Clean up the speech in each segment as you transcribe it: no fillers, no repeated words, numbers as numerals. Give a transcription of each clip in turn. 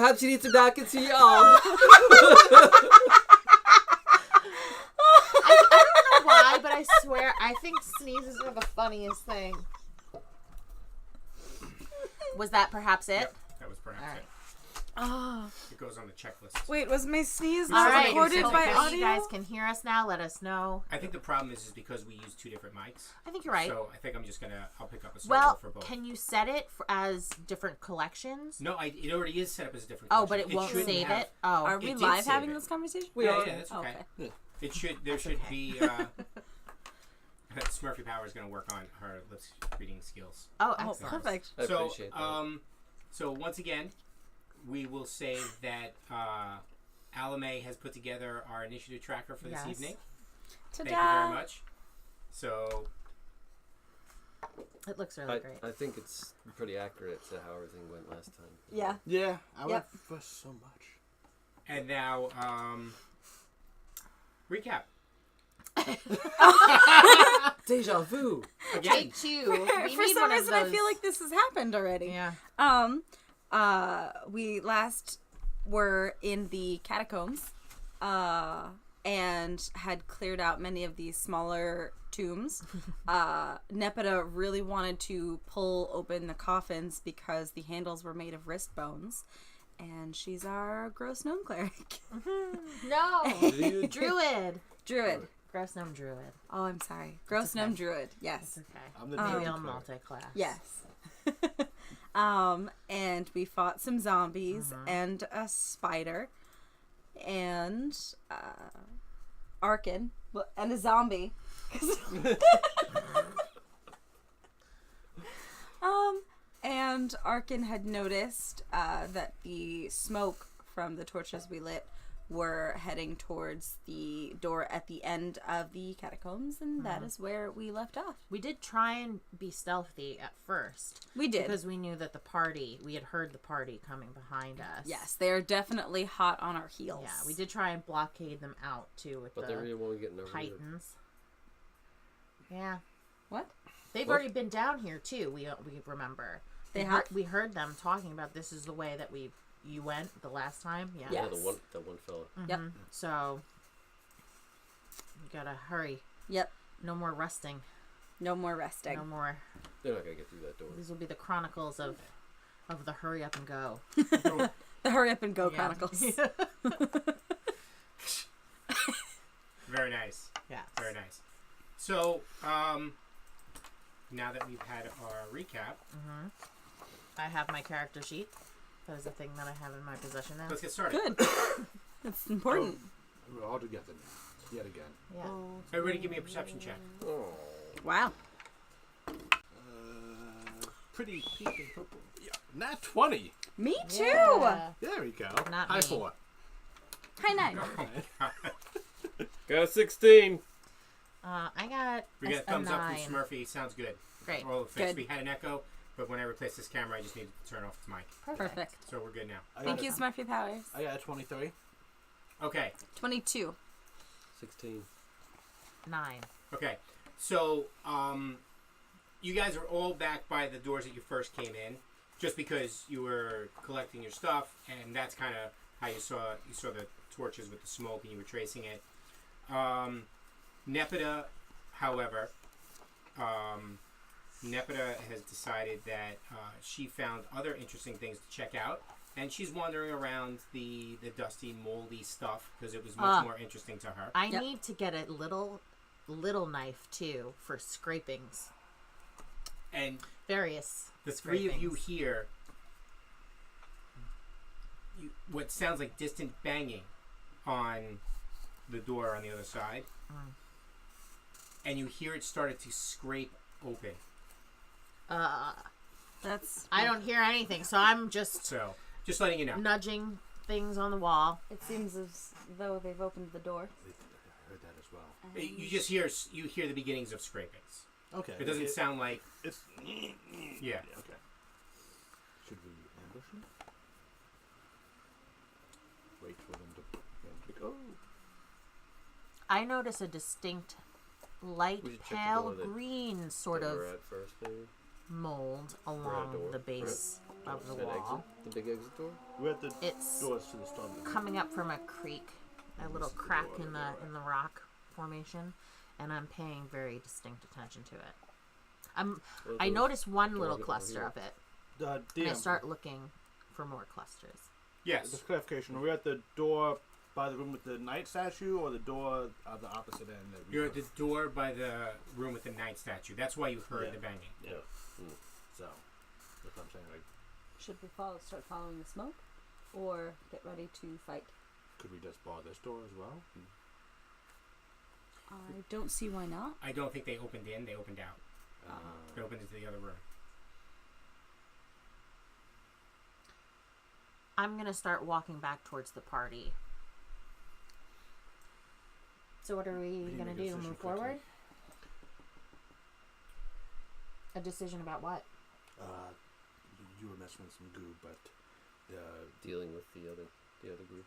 Perhaps you need some mac and cheese. I don't know why, but I swear, I think sneezes are the funniest thing. Was that perhaps it? Yep, that was perhaps it. Oh. It goes on the checklist. Wait, was my sneeze All not right, recorded so by if audio? you guys can hear us now, let us know. I think the problem is because we use 2 different mics. I think you're right. So I think I'm just I'll pick up a solo Well, for both. can you set it as different collections? No, it already is set up as a different Oh, collection. but it won't shouldn't save have- it? Oh. Are It we did live save having it. this conversation? Yeah, that's okay. Okay. There should be Smurfy Power is going to work on her lips reading skills. Oh, Oh, excellent. perfect. I appreciate that. So once again, we will say that Alymae has put together our initiative tracker for this evening. Ta-da! Thank you very much. So It looks really great. I think it's pretty accurate to how everything went last time. Yeah. Yeah, I went for so much. and now recap. Deja vu. Again. Take 2. We For need some one of reason, I those. feel like this has happened already. Yeah. We last were in the catacombs, and had cleared out many of these smaller tombs. Nepeta really wanted to pull open the coffins because the handles were made of wrist bones, and she's our gross gnome cleric. No. Druid. Druid. Gross gnome druid. Oh, I'm sorry. Gross gnome druid. Yes. Okay. I'm the Maybe druid I'll cleric. multi-class. Yes. And we fought some zombies and a spider and Arken and a zombie. And Arken had noticed that the smoke from the torches we lit were heading towards the door at the end of the catacombs, and that is where we left off. We did try and be stealthy at first. We did. Because we knew that we had heard the party coming behind us. Yes, they're definitely hot on our heels. Yeah, we did try and blockade them out, too, with But the they really won't get over Titans. Yeah. What? They've What? already been down here, too, we remember. We heard them talking about this is the way that you went the last time. Yeah. Yeah. Yeah, the one fella. Yep. So, you gotta hurry. Yep. No more resting. No more resting. No more. They're not gonna get through that door. These will be the chronicles of the hurry up and go. The hurry up and go Yeah. chronicles. Very nice. Yeah. Very nice. So now that we've had our recap, I have my character sheet. That is a thing that I have in my possession now. let's get started. Good. That's important. We're all together now. Yet again. Yeah. Everybody give me a perception check. Oh. Wow. Pretty pink and purple. Yeah. Nat 20. Me too. Yeah. There we go. Not High me. 4. Hi, 9. Got a 16. I got We got a thumbs up 9. from Smurfy. Sounds good. Great. All fixed. Good. We had an echo, but when I replaced this camera, I just needed to turn off the mic. Perfect. So we're good now. Thank you, Smurfy Powers. I got a 23. Okay. 22. 16. 9. Okay. So you guys are all back by the doors that you first came in, just because you were collecting your stuff, and that's kind of how you saw the torches with the smoke, and you were tracing it. Nepeta, however, Nepeta has decided that she found other interesting things to check out, and she's wandering around the dusty, moldy stuff because it was much more interesting to her. I Yep. need to get a little knife too for scrapings. And Various. the three of you scrapings. hear what sounds like distant banging on the door on the other side, and you hear it started to scrape open. That's. I don't hear anything, so I'm just So, just letting you know. nudging things on the wall. It seems as though they've opened the door. I heard that as well. You just hear the beginnings of scrapings. Okay. It doesn't sound like It's. yeah. Okay. Should we ambush them? Wait for them to go. I notice a distinct light We should check the pale door that green sort They of were at first, maybe. mold along door, the base of the That wall. exit? The big exit door? We're at the It's doors to the stone. coming up from a creek, a little crack in the rock formation, and I'm paying very distinct attention to it. I noticed one little cluster of it, and I DM, start looking for more clusters. Yes. just clarification. Are we at the door by the room with the knight statue, or the door at the opposite end? That we You're at have? the door by the room with the knight statue. That's why you heard Yeah. the banging. Yeah. So, that's what I'm saying. Like, Should we start following the smoke, or get ready to fight? could we just bar this door as well? I don't see why not. I don't think they opened in. They opened out. They opened into the other room. I'm gonna start walking back towards the party. So what are we need to gonna make a do? decision Move quickly. forward? A decision about what? You were messing with some goo, but Dealing with the other group.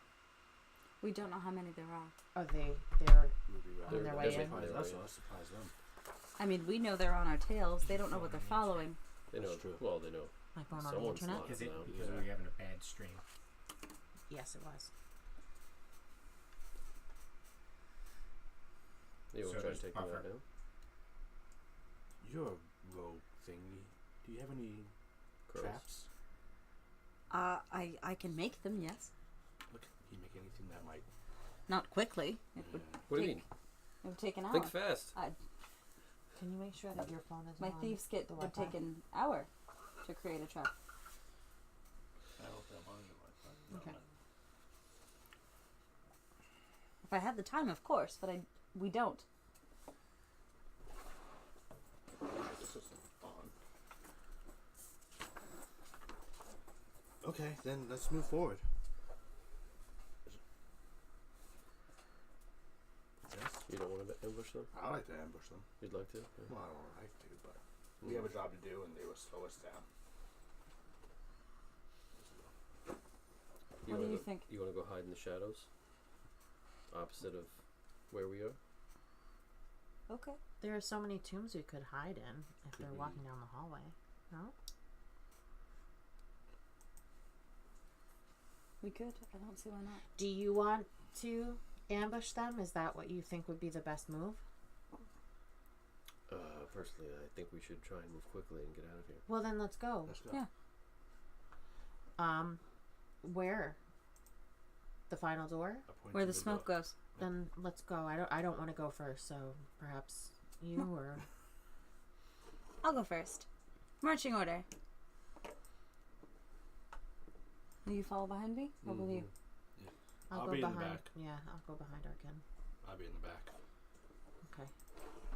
We don't know how many there are. Are they're would be On their way in. Surprise Their us, way in. or surprise them. I mean, we know they're on our tails. They don't know what they're following. They know. That's true. Well, they know. like going on the Someone's internet? not. Is it No. because we were having a bad stream? Yes, it was. You want So to try there's to take them buffer. out now? You're a rogue thingy. Do you have any Crows. traps? I can make them, yes. Look, can you make anything that might? Not quickly. It would What do you take- mean? It would take an hour. Think fast. Can you make sure that your phone is My on thieves' kit the would Wi-Fi? take an hour to create a trap. I hope that mine is Okay. If I had the time, of course, but we don't. This is on. Okay, then let's move forward. Yes, You don't want to ambush them? I like to ambush them. You'd like to? Yeah. Well, I don't like to, but we have a job to do, and they will slow us down. What do wanna you go- think? You want to go hide in the shadows? Opposite of where we are? Okay. There are so many tombs we could hide in if Could they're we- walking down the hallway. No? We could. I don't see why not. Do you want to ambush them? Is that what you think would be the best move? Personally, I think we should try and move quickly and get out of here. Well, then let's go. Let's go. Yeah. Where? The final door? I point Where to the smoke door. goes. Then let's go. I don't want to go first, so perhaps you or I'll go first. Marching order. Will you follow behind me? Or will you? I'll go be in the behind. back. Yeah, I'll go behind Arken. I'll be in the back. Okay.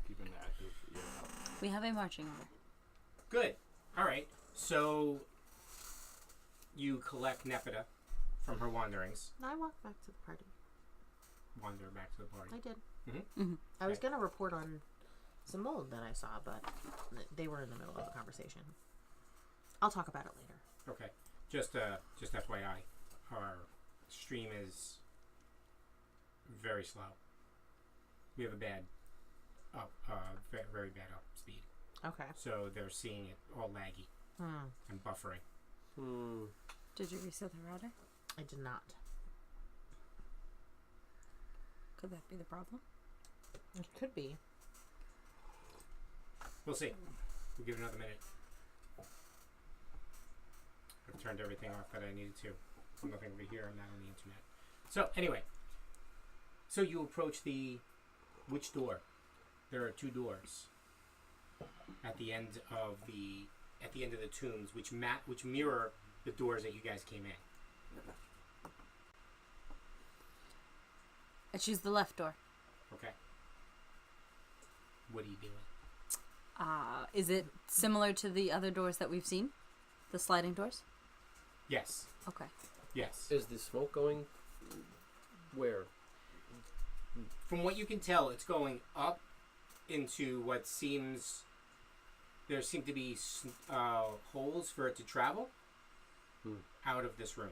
Keeping the active ear out. We have a marching order. Good. All right. So you collect Nepeta from her wanderings. I walked back to the party. Wander back to the party. I did. Mhm. I was Okay. gonna report on some mold that I saw, but they were in the middle of a conversation. I'll talk about it later. Okay. Just FYI, our stream is very slow. We have a bad, very bad up speed. Okay. So they're seeing it all laggy and buffering. Did you reset the router? I did not. Could that be the problem? It could be. We'll see. We'll give it another minute. I've turned everything off that I needed to. I'm nothing over here. I'm not on the internet. So anyway, so you approach which door? There are two doors at the end of the tombs, which mirror the doors that you guys came in. I choose the left door. Okay. What are you doing? Is it similar to the other doors that we've seen? The sliding doors? Yes. Okay. Yes. Is the smoke going where? From what you can tell, it's going up into what seems... There seem to be holes for it to travel out of this room.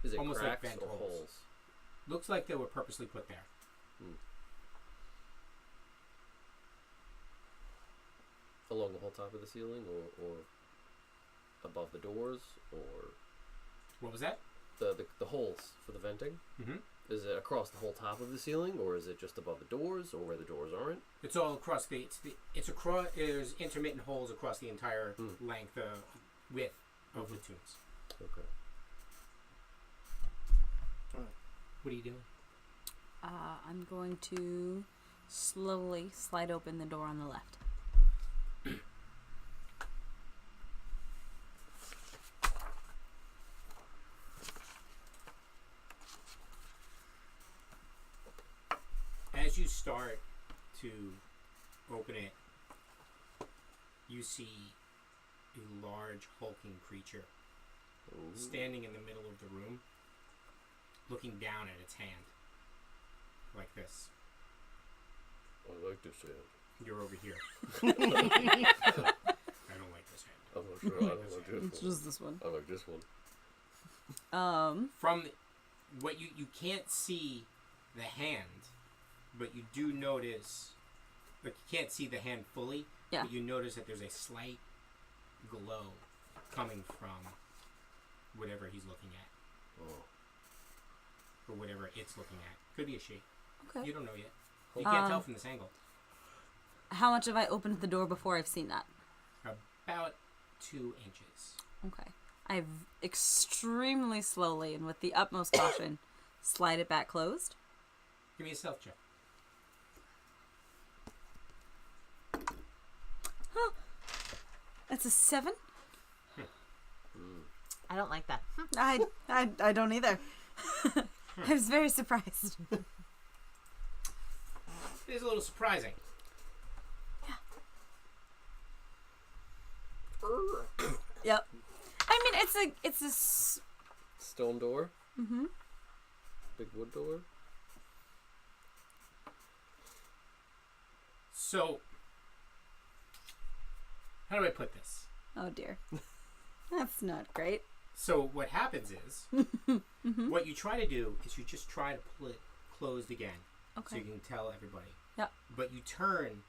Is it Almost like cracks vent or holes. holes? Looks like they were purposely put there. Along the whole top of the ceiling or above above the doors, or What was that? the holes for the venting? Mm-hmm. Is it across the whole top of the ceiling, or is it just above the doors, or where the doors aren't? It's all across it's across. There's intermittent holes across the entire length, width of the tombs. Okay. What are you doing? I'm going to slowly slide open the door on the left. As you start to open it, you see a large hulking creature standing in the middle of the room, looking down at its hand, like this. I like this hand. You're over here. I don't like this hand. I'm not sure. I don't like this It's one. just this one. I like this one. From what you can't see the hand, but you do notice, but you can't see the hand fully. Yeah. But you notice that there's a slight glow coming from whatever he's looking at, or whatever it's looking at. Could be a she. Okay. You don't know yet. You can't tell from this angle. How much have I opened the door before I've seen that? About 2 inches. Okay. I've extremely slowly and with the utmost caution slide it back closed. Give me a stealth check. That's a 7. I don't like that. I don't either. I was very surprised. It is a little surprising. Yep. I mean, it's a Stone door? mm-hmm. Big wood door? So, how do I put this? Oh dear. That's not great. So what happens is, what you try to do is you just try to pull it closed again, so Okay. you can tell everybody. Yep. But you turn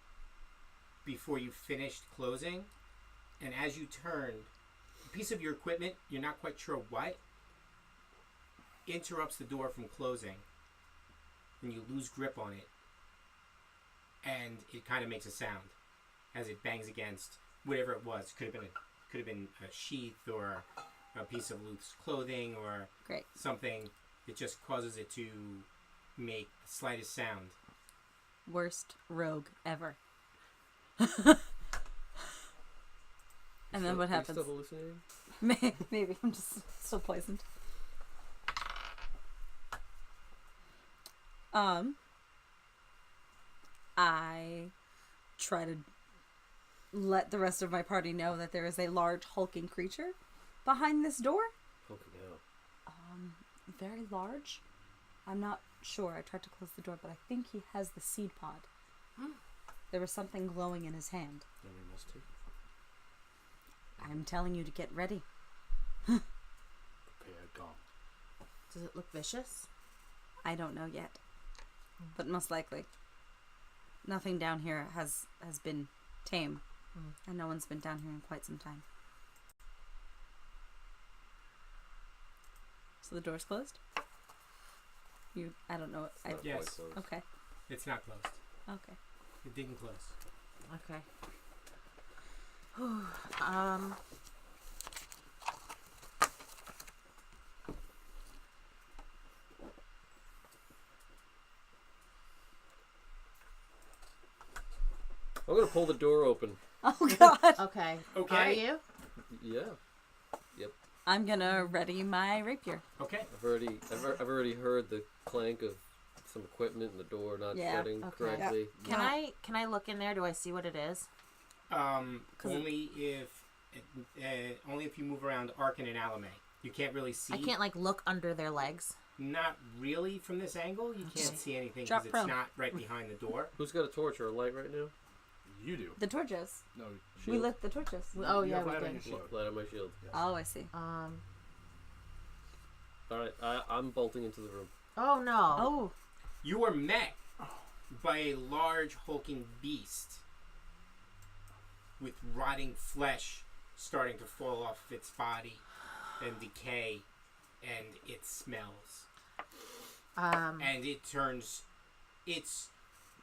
before you finished closing, and as you turn, a piece of your equipment, you're not quite sure what, interrupts the door from closing, and you lose grip on it, and it kind of makes a sound as it bangs against whatever it was. Could have been a sheath or a piece of loose clothing or Great. something. It just causes it to make the slightest sound. Worst rogue ever. And then what Are you happens? still hallucinating? Maybe I'm just still poisoned. I try to let the rest of my party know that there is a large hulking creature behind this door. Poking out. Very large. I'm not sure. I tried to close the door, but I think he has the seed pod. There was something glowing in his hand. Then we must take I'm telling you to get ready. prepare gone. Does it look vicious? I don't know yet, but most likely. Nothing down here has been tame, and no one's been down here in quite some time. So the door's closed? I don't know. It's not Yes. quite closed. Okay. It's not closed. Okay. It didn't close. Okay. I'm gonna pull the door open. Oh God. Okay. Okay. Are you? Yeah. I'm gonna ready my rapier. Okay. I've already heard the clank of some equipment in the door not Yeah, shutting okay. correctly. Can I look in there? Do I see what it is? Only if you move around Arken and Alymae. You can't really see. I can't like look under their legs. Not really from this angle. You can't see anything Drop because it's prone. not right behind the door. Who's got a torch or a light right now? You do. The torches. No. We Shield. lit the torches. Oh you yeah, have we light on did. your shield. Light on my shield. Yes. Oh, I see. Alright, I'm bolting into the room. Oh no. Oh. You are met by a large hulking beast with rotting flesh starting to fall off its body and decay, and it smells. And it's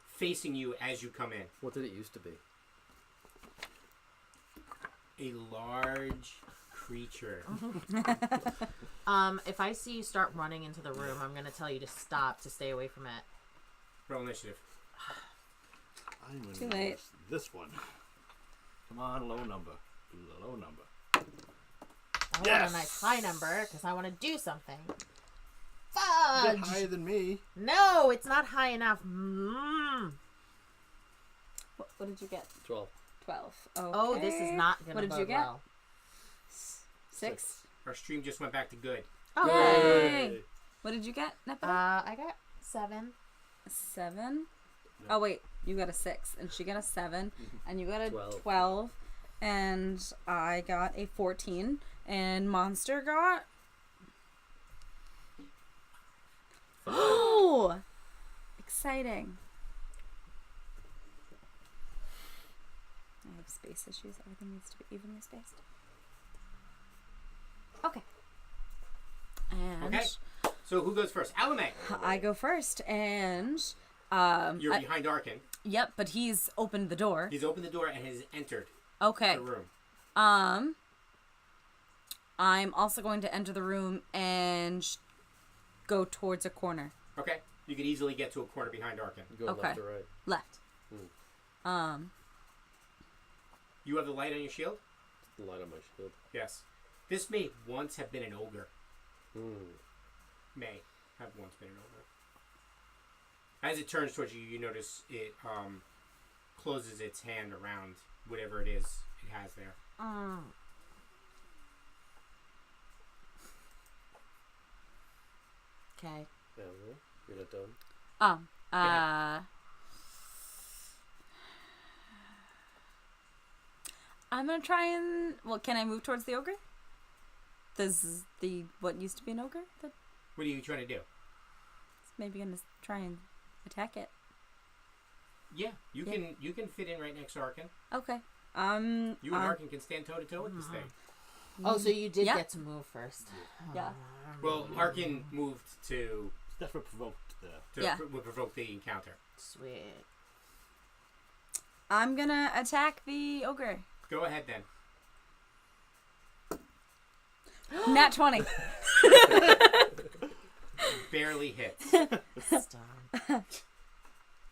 facing you as you come in. What did it used to be? A large creature. If I see you start running into the room, I'm going to tell you to stop, to stay away from it. Roll initiative. I'm going Too to late. use this one. Come on, low number. Do the low number. I want Yes! a nice high number, because I want to do something. A bit Fudge! higher than me. No, it's not high enough. Mm. What did you get? 12. 12. Okay. Oh, this is not going to What did bode you get? well. 6. Our stream just went back to good. Oh, Yay! What did you get, Nepeta? I got 7. 7. Oh wait, you got a 6, and she got a 7, and you got a 12. 12, and I got a 14, and Monster got. Oh, exciting! I have space issues. Everything needs to be evenly spaced. Okay. And Okay. So who goes first? Alymae. I go first, and You're behind Arken. yep, but he's opened the door. He's opened the door and has entered Okay. the room. I'm also going to enter the room and go towards a corner. Okay. You could easily get to a corner behind Arken. Going Okay. left or right? Left. You have the light on your shield? The light on my shield. Yes. This may once have been an ogre. Hmm. May have once been an ogre. As it turns towards you, you notice it closes its hand around whatever it is it has there. Okay. Yeah, well, you're not done. I'm gonna try and. Well, can I move towards the ogre? Does what used to be an ogre? That's What are you trying to do? maybe gonna try and attack it. Yeah, you Yeah. can fit in right next to Arken. Okay. You and Arken can stand toe to toe with this thing. Oh, so you did Yeah. get to move first. Yeah. Well, Arken moved to That's what provoked the... Yeah. provoke the encounter. Sweet. I'm gonna attack the ogre. Go ahead then. Nat 20. Barely hits. Stop.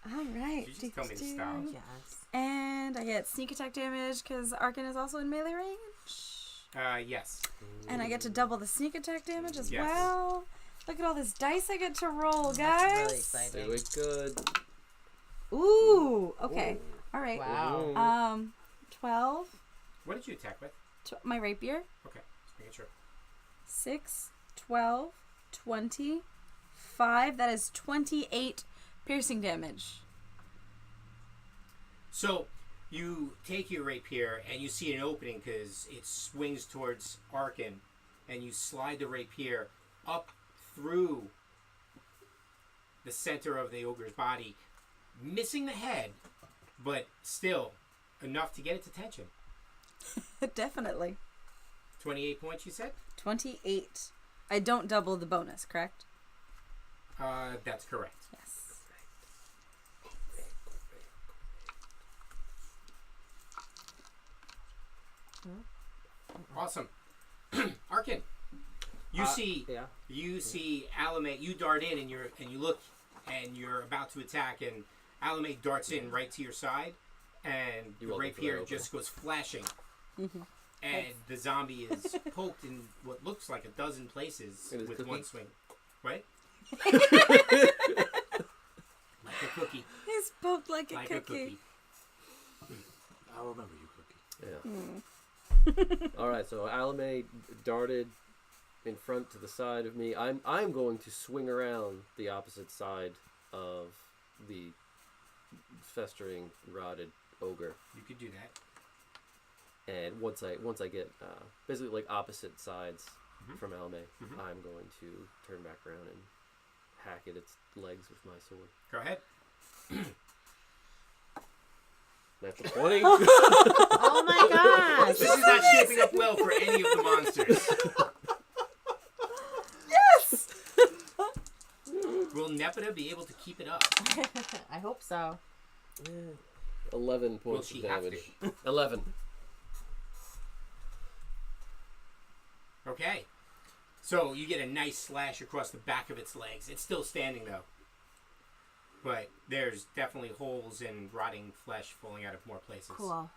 All right. Did you just tell me to stop? Yes. And I get sneak attack damage because Arken is also in melee range. Yes. And I get to double the sneak attack damage as Yes. well. Look at all this dice I get to roll, That's guys. really exciting. Do it good. Ooh. Okay. All right. Wow. 12. What did you attack with? My rapier. Okay, just making sure. 6, 12, 20, 5. That is 28 piercing damage. So you take your rapier and you see an opening because it swings towards Arken, and you slide the rapier up through the center of the ogre's body, missing the head, but still enough to get its attention. Definitely. 28 points, you said? 28. I don't double the bonus, correct? That's correct. Yes. Awesome. Arken, you see Yeah. you see Alymae. You dart in and you look and you're about to attack, and Alymae darts in right to your side, and You the welcome for rapier that just goes flashing, and the zombie is poked in what looks like a dozen places It is with cookie? one swing. Right? Like a cookie. He's poked like a Like cookie. a cookie. I'll remember you, Cookie. Yeah. All right. So Alymae darted in front to the side of me. I'm going to swing around the opposite side of the festering, rotted ogre. You could do that. And once I get basically like opposite sides from Alymae, Mhm. I'm going to turn back around and hack at its legs with my sword. Go ahead. Natural 20. Oh my gosh! This is not shaping up well for any of the monsters. Yes! Will Nepeta be able to keep it up? I hope so. 11 points Will of she have damage. 11. Okay. So you get a nice slash across the back of its legs. It's still standing though. But there's definitely holes and rotting flesh falling out of more places. Cool.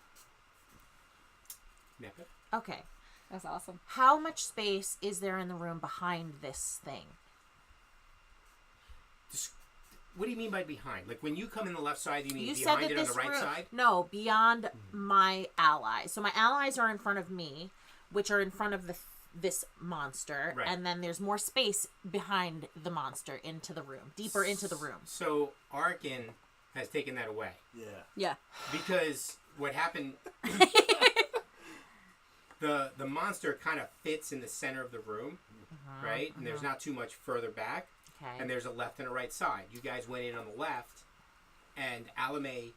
Nepeta? Okay. That's awesome. How much space is there in the room behind this thing? What do you mean by behind? Like when you come in the left side, you mean You behind said that it on this the right room, side? No, beyond my allies. So my allies are in front of me, which are in front of this monster, Right. and then there's more space behind the monster into the room, deeper into the room. So Arken has taken that away. Yeah. Yeah. Because what happened, the monster kind of fits in the center of the room, right? And there's not too much further back. Okay. And there's a left and a right side. You guys went in on the left, and Alymae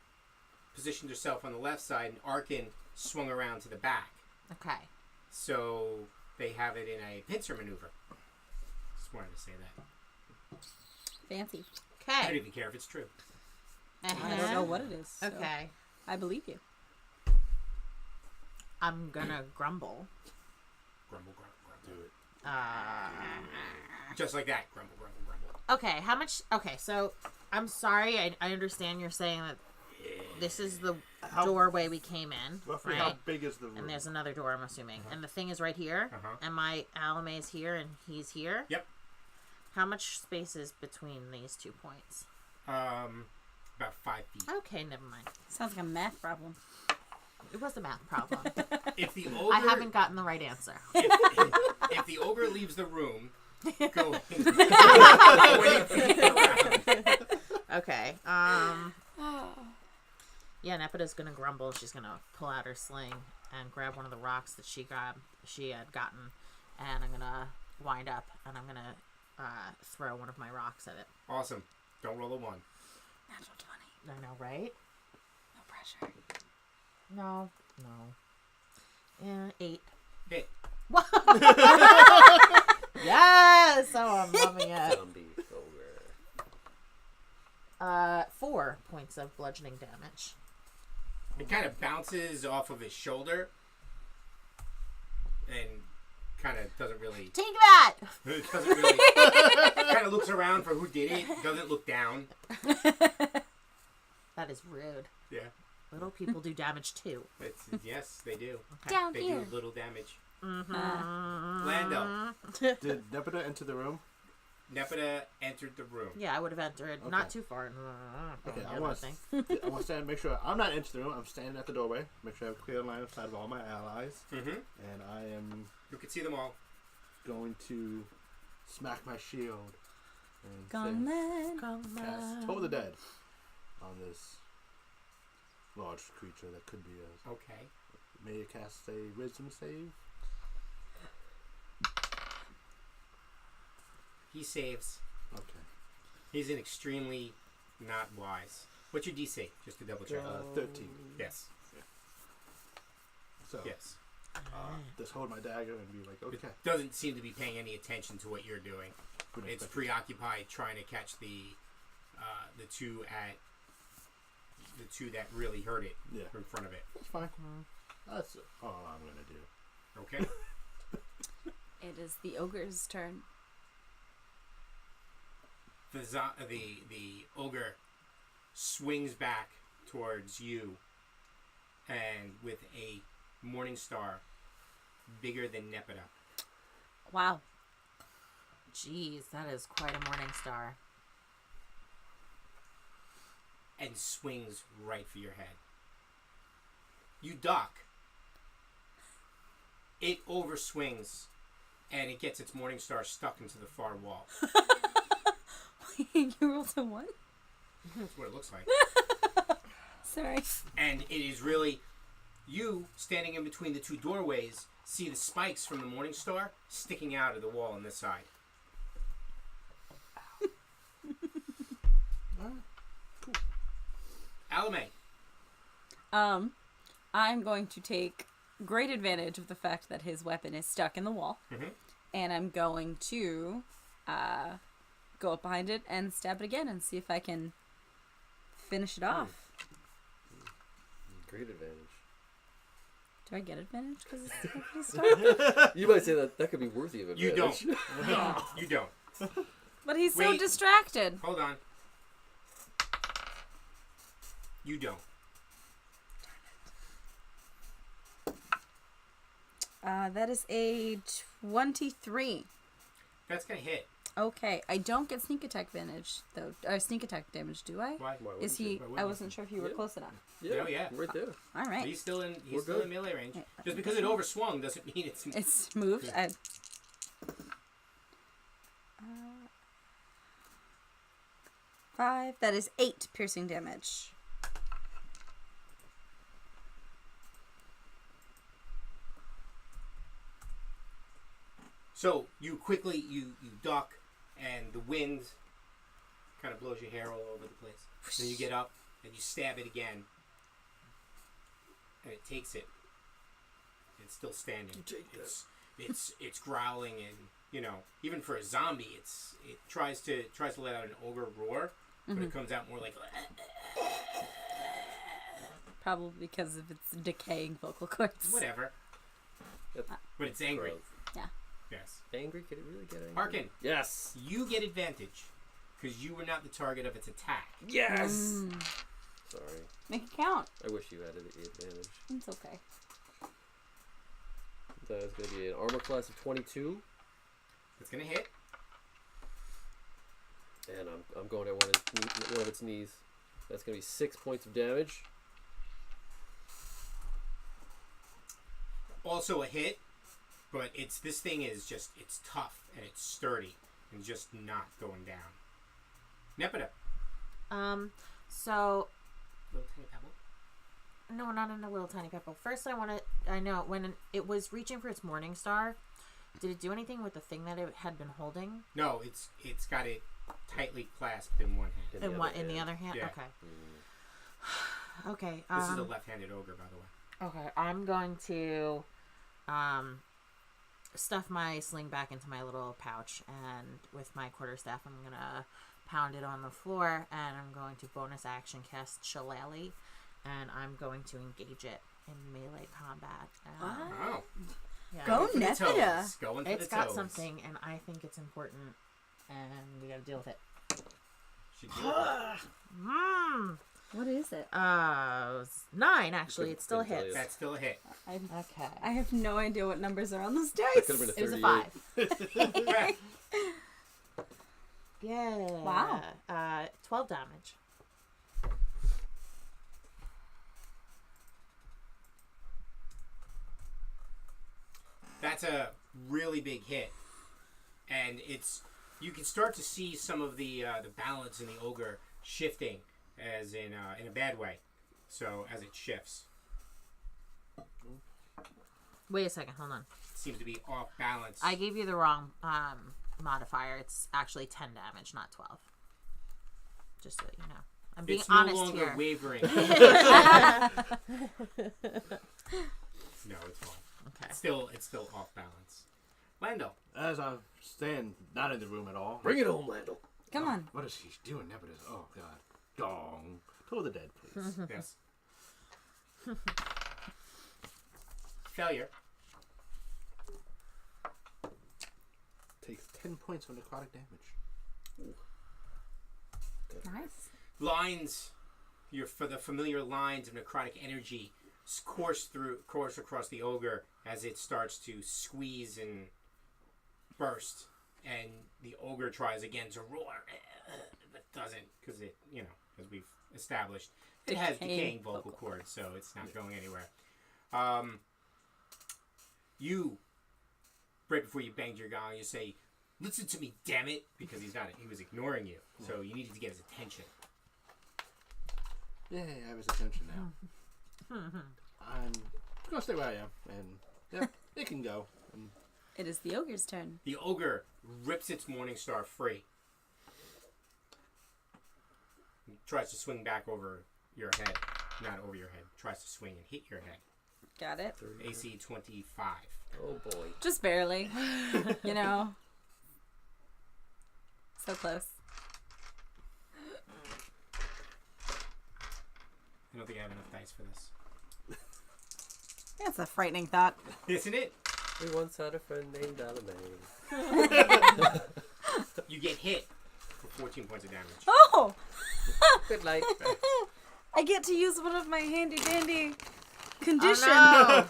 positioned herself on the left side, and Arken swung around to the back. Okay. So they have it in a pincer maneuver. Just wanted to say that. Fancy. I don't Okay. even care if it's true. I don't know what it is. So Okay. I believe you. I'm gonna grumble. Grumble, grumble, grumble. Do it. Just like that. Grumble, grumble, grumble. Okay, how much? Okay, so I'm sorry. I understand you're saying that this is the doorway we came in, Roughly right? how big is the room? And there's another door, I'm assuming. And the thing is right here. Uh-huh. And my Alymae is here, and he's here. Yep. How much space is between these 2 points? About 5 feet. Okay, never mind. Sounds like a math problem. It was a math problem. If the ogre, I haven't gotten the right answer. if the ogre leaves the room, go. Okay. Yeah, Nepeta's gonna grumble. She's gonna pull out her sling and grab one of the rocks that she had gotten, and I'm gonna wind up and I'm gonna throw one of my rocks at it. Awesome. Don't roll a 1. Natural 20. I know, right? No pressure. No. Yeah, 8. Hit. What? Yes! Oh, I'm loving it. Zombie ogre. 4 points of bludgeoning damage. It kind of bounces off of his shoulder and kind of doesn't really. Take that! It doesn't really. Kind of looks around for who did it. Doesn't look down. That is rude. Yeah. Little people do damage too. Yes, they do. Okay. Down They here. do little damage. Mm-hmm. Landal. Did Nepeta enter the room? Nepeta entered the room. Yeah, I would have entered. Okay. Not too far. Okay, Yeah, I want nothing. to stand. Make sure I'm not into the room. I'm standing at the doorway. Make sure I have a clear line of sight of all my allies, Mm-hmm. and I am You can see them all. going to smack my shield and Gone then. cast Toll the Dead on this large creature that could be a. Okay. May you cast a wisdom save? He saves. Okay. He's an extremely not wise. What's your DC? Just to double check. 13. Yes. So Yes. just hold my dagger and be like, okay. It doesn't seem to be paying any attention to what you're doing. It's preoccupied trying to catch the two that really hurt it in front of it. That's fine. That's all I'm gonna do. Okay. It is the ogre's turn. The ogre swings back towards you, and with a morning star bigger than Nepeta. Wow. Jeez, that is quite a morning star. And swings right for your head. You duck. It overswings, and it gets its morning star stuck into the far wall. You rolled a 1? That's what it looks like. Sorry. And it is really you standing in between the two doorways. See the spikes from the morning star sticking out of the wall on this side. Alright. Cool. Alymae. I'm going to take great advantage of the fact that his weapon is stuck in the wall. Mm-hmm. And I'm going to go up behind it and stab it again and see if I can finish it off. Great advantage. Do I get advantage because it's stuck? You might say that could be worthy of advantage. You don't. No, you don't. But he's so Wait. distracted. Hold on. You don't. That is a 23. That's gonna hit. Okay, I don't get sneak attack advantage though. Sneak attack damage, do I? Why? Why Is wouldn't you? he? Why wouldn't I you? wasn't sure if you were Yeah. close enough. Oh, yeah. Right there. All right, He's still in. We're He's still good. in melee range. Okay, Just because it overswung doesn't mean it's. it's moved. Five. That is 8 piercing damage. So you quickly you duck, and the wind kind of blows your hair all over the place. Then you get up and you stab it again, and it takes it. It's still standing. It's growling, and even for a zombie, it tries to let out an ogre roar, but it comes out more like. Probably because of its decaying vocal cords. Whatever. But it's angry. Gross. Yeah. Yes. Angry? Could it really get angry? Arken, Yes. you get advantage because you were not the target of its attack. Yes. Sorry. Make it count. I wish you had the advantage. It's okay. That's going to be an armor class of 22. It's gonna hit. And I'm going at one of its knees. That's going to be 6 points of damage. Also a hit, but this thing is it's tough and it's sturdy and just not going down. Nepeta. So Little tiny pebble. no, not in a little tiny pebble. First, I know when it was reaching for its morning star. Did it do anything with the thing that it had been holding? No, it's got it tightly clasped in one hand. In the other hand? Yeah. Okay. Okay. This is a left-handed ogre, by the way. Okay, I'm going to stuff my sling back into my little pouch, and with my quarterstaff, I'm going to pound it on the floor, and I'm going to bonus action cast Shillelagh, and I'm going to engage it in melee combat. Oh. Yeah. Go For the Nepeta. toes. Going for It's the got toes. something, and I think it's important, and we got to deal with it. Should do it. What is it? 9, actually. It still Couldn't tell hits. That's still a hit. Okay. I have no idea what numbers are on those That dice. could have been a It was a 38. 5. Yeah. Wow. 12 damage. That's a really big hit, and you can start to see some of the balance in the ogre shifting, as in a bad way. So as it shifts, Wait a second. Hold on. it seems to be off balance. I gave you the wrong modifier. It's actually 10 damage, not 12. Just so you know. I'm being it's honest no longer here. wavering. No, it's fine. Okay. It's still off balance. Landal. As I stand, not in the room at all. Bring it home, Landal. Come on. What is he doing? Nepeta's. Oh God. Gong. Toll the dead, please. Yes. Failure. Takes 10 points of necrotic damage. Nice. Lines, for the familiar lines of necrotic energy course across the ogre as it starts to squeeze and burst, and the ogre tries again to roar, but doesn't, because it, as we've established, it has decaying vocal cords, so it's not going anywhere. You, right before you banged your gong, you say, "Listen to me, damn it," because he was ignoring you, so you needed to get his attention. Yay, I have his attention now. I'm gonna stay where I am, and yeah, it can go. It is the ogre's turn. The ogre rips its morning star free. He tries to swing back over your head. not over your head. Tries to swing and hit your head. Got it. AC 25. Oh boy. Just barely. You know. So close. I don't think I have enough dice for this. That's a frightening thought. Isn't it? We once had a friend named Alymae. You get hit for 14 points of damage. Oh! Good night. I get to use one of my handy dandy conditions. Oh,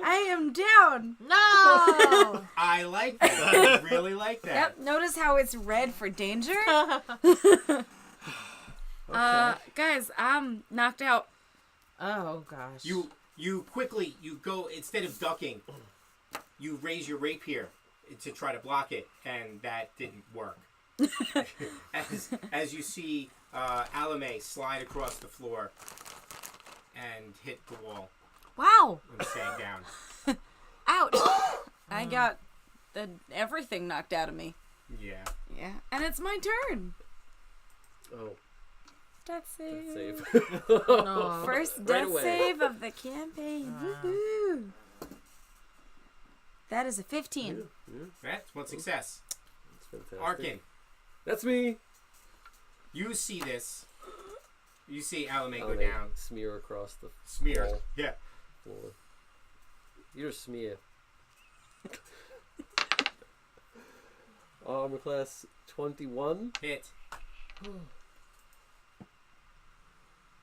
I am down. no! No! I like that. I really like that. Yep. Notice how it's red for danger? Guys, I'm knocked out. Oh, gosh. You quickly, you go, instead of ducking, you raise your rapier to try to block it, and that didn't work. as you see Alymae slide across the floor and hit the wall Wow. and sag down. Ouch. I got everything knocked out of me. Yeah. Yeah. And it's my turn. Oh, Death save. save. No. First Right death away. save of the campaign. Woohoo. That is a 15. That's one success. That's fantastic. Arken, That's me. you see this. You see Alymae go Alymae down. Smear across the Smear. wall. Yeah. floor. You're a smear. Armor class 21. Hit.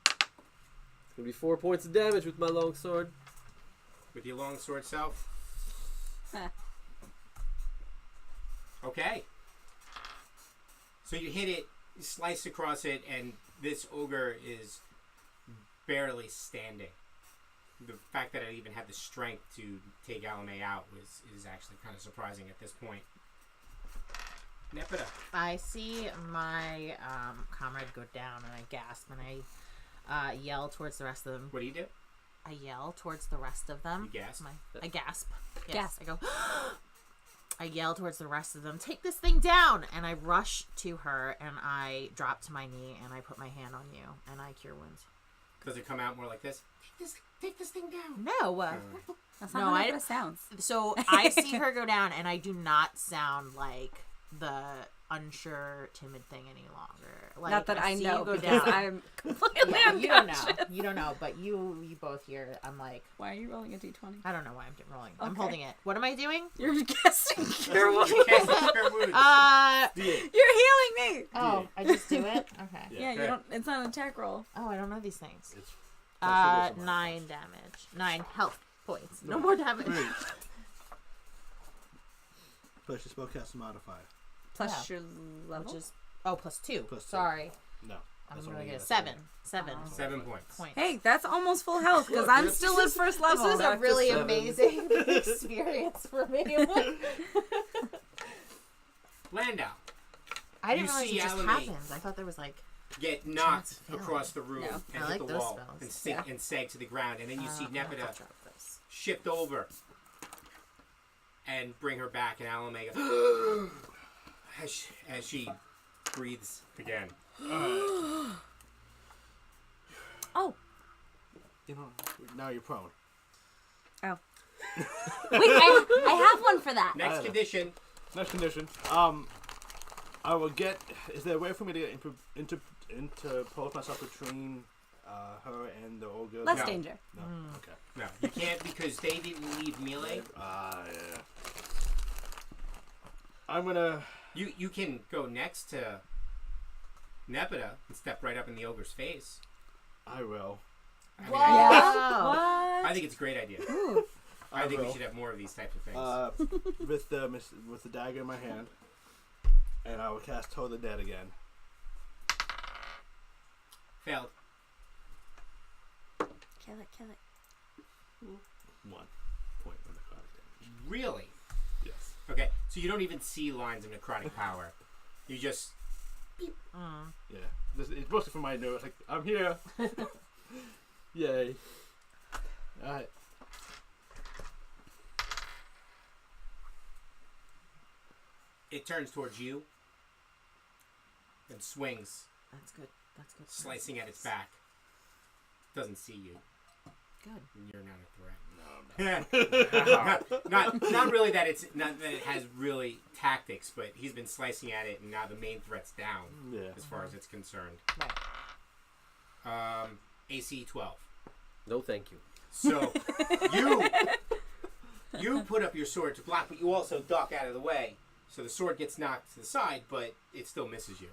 It's gonna be 4 points of damage with my longsword. With your longsword self. Huh. Okay. So you hit it, you slice across it, and this ogre is barely standing. The fact that I even had the strength to take Alymae out is actually kind of surprising at this point. Nepeta. I see my comrade go down, and I gasp, and I yell towards the rest of them. What do you do? I yell towards the rest of them. You gasp? I gasp. Yes, Gasp. I go. I yell towards the rest of them, take this thing down! And I rush to her, and I drop to my knee, and I put my hand on you, and I cure wounds. Does it come out more like this? Take this thing down. No. That's No, not I- how it sounds. So I see her go down, and I do not sound like the unsure, timid thing any longer. Like, Not that I see know, you go because down. I'm completely Yeah, you don't know. unconscious. You don't know, but you both hear. I'm like, Why are you rolling a d20? I don't know why I'm rolling. I'm Okay. holding it. What am I doing? You're guessing cure wounds. You can't cure wounds. You're healing me. Oh, I just do it. Okay. Yeah, you don't. It's not an attack roll. Oh, I don't know these things. It's 9 damage. 9 health points. No more damage. Plus your spellcaster modifier. Plus your level. Which is plus 2. Plus 2. Sorry. No. I'm that's gonna only- get a that's 7. only- 7 7 points. points. Hey, that's almost full health because I'm Look, still this at first level. This is a Back to really 7. amazing experience for me. Landal. I didn't You realize see it just Alymae happens. I thought there was like. get knocked Chance of failing. across the room Yeah. and I hit like the those wall spells. and sink and sag to the ground, and then you see Nepeta shift over and bring her back, and Alymae goes as she breathes again. Oh, You know, now you're prone. wait! I have one for that. Next condition. Next condition. I will get. Is there a way for me to interpose myself between her and the ogre? Less No. danger. No. Okay. No, you can't because they didn't leave melee. Yeah. I'm gonna. You can go next to Nepeta and step right up in the ogre's face. I will. I mean, Whoa! I think it's a great idea. I think we should have more of these types of things. With the dagger in my hand, and I will cast Toll the Dead again. Failed. Kill it. 1 point of necrotic damage. Really? Yes. Okay, so you don't even see lines of necrotic power. You just Yeah. It's mostly for my nose. Like, I'm here. Yay. Alright. it turns towards you and swings, That's good. That's good. slicing at its back. doesn't see you. Good. You're not a threat. Not really that it has really tactics, but he's been slicing at it, and now the main threat's down. Yeah. As far as it's concerned. Right. AC 12. No, thank you. So you put up your sword to block, but you also duck out of the way. So the sword gets knocked to the side, but it still misses you.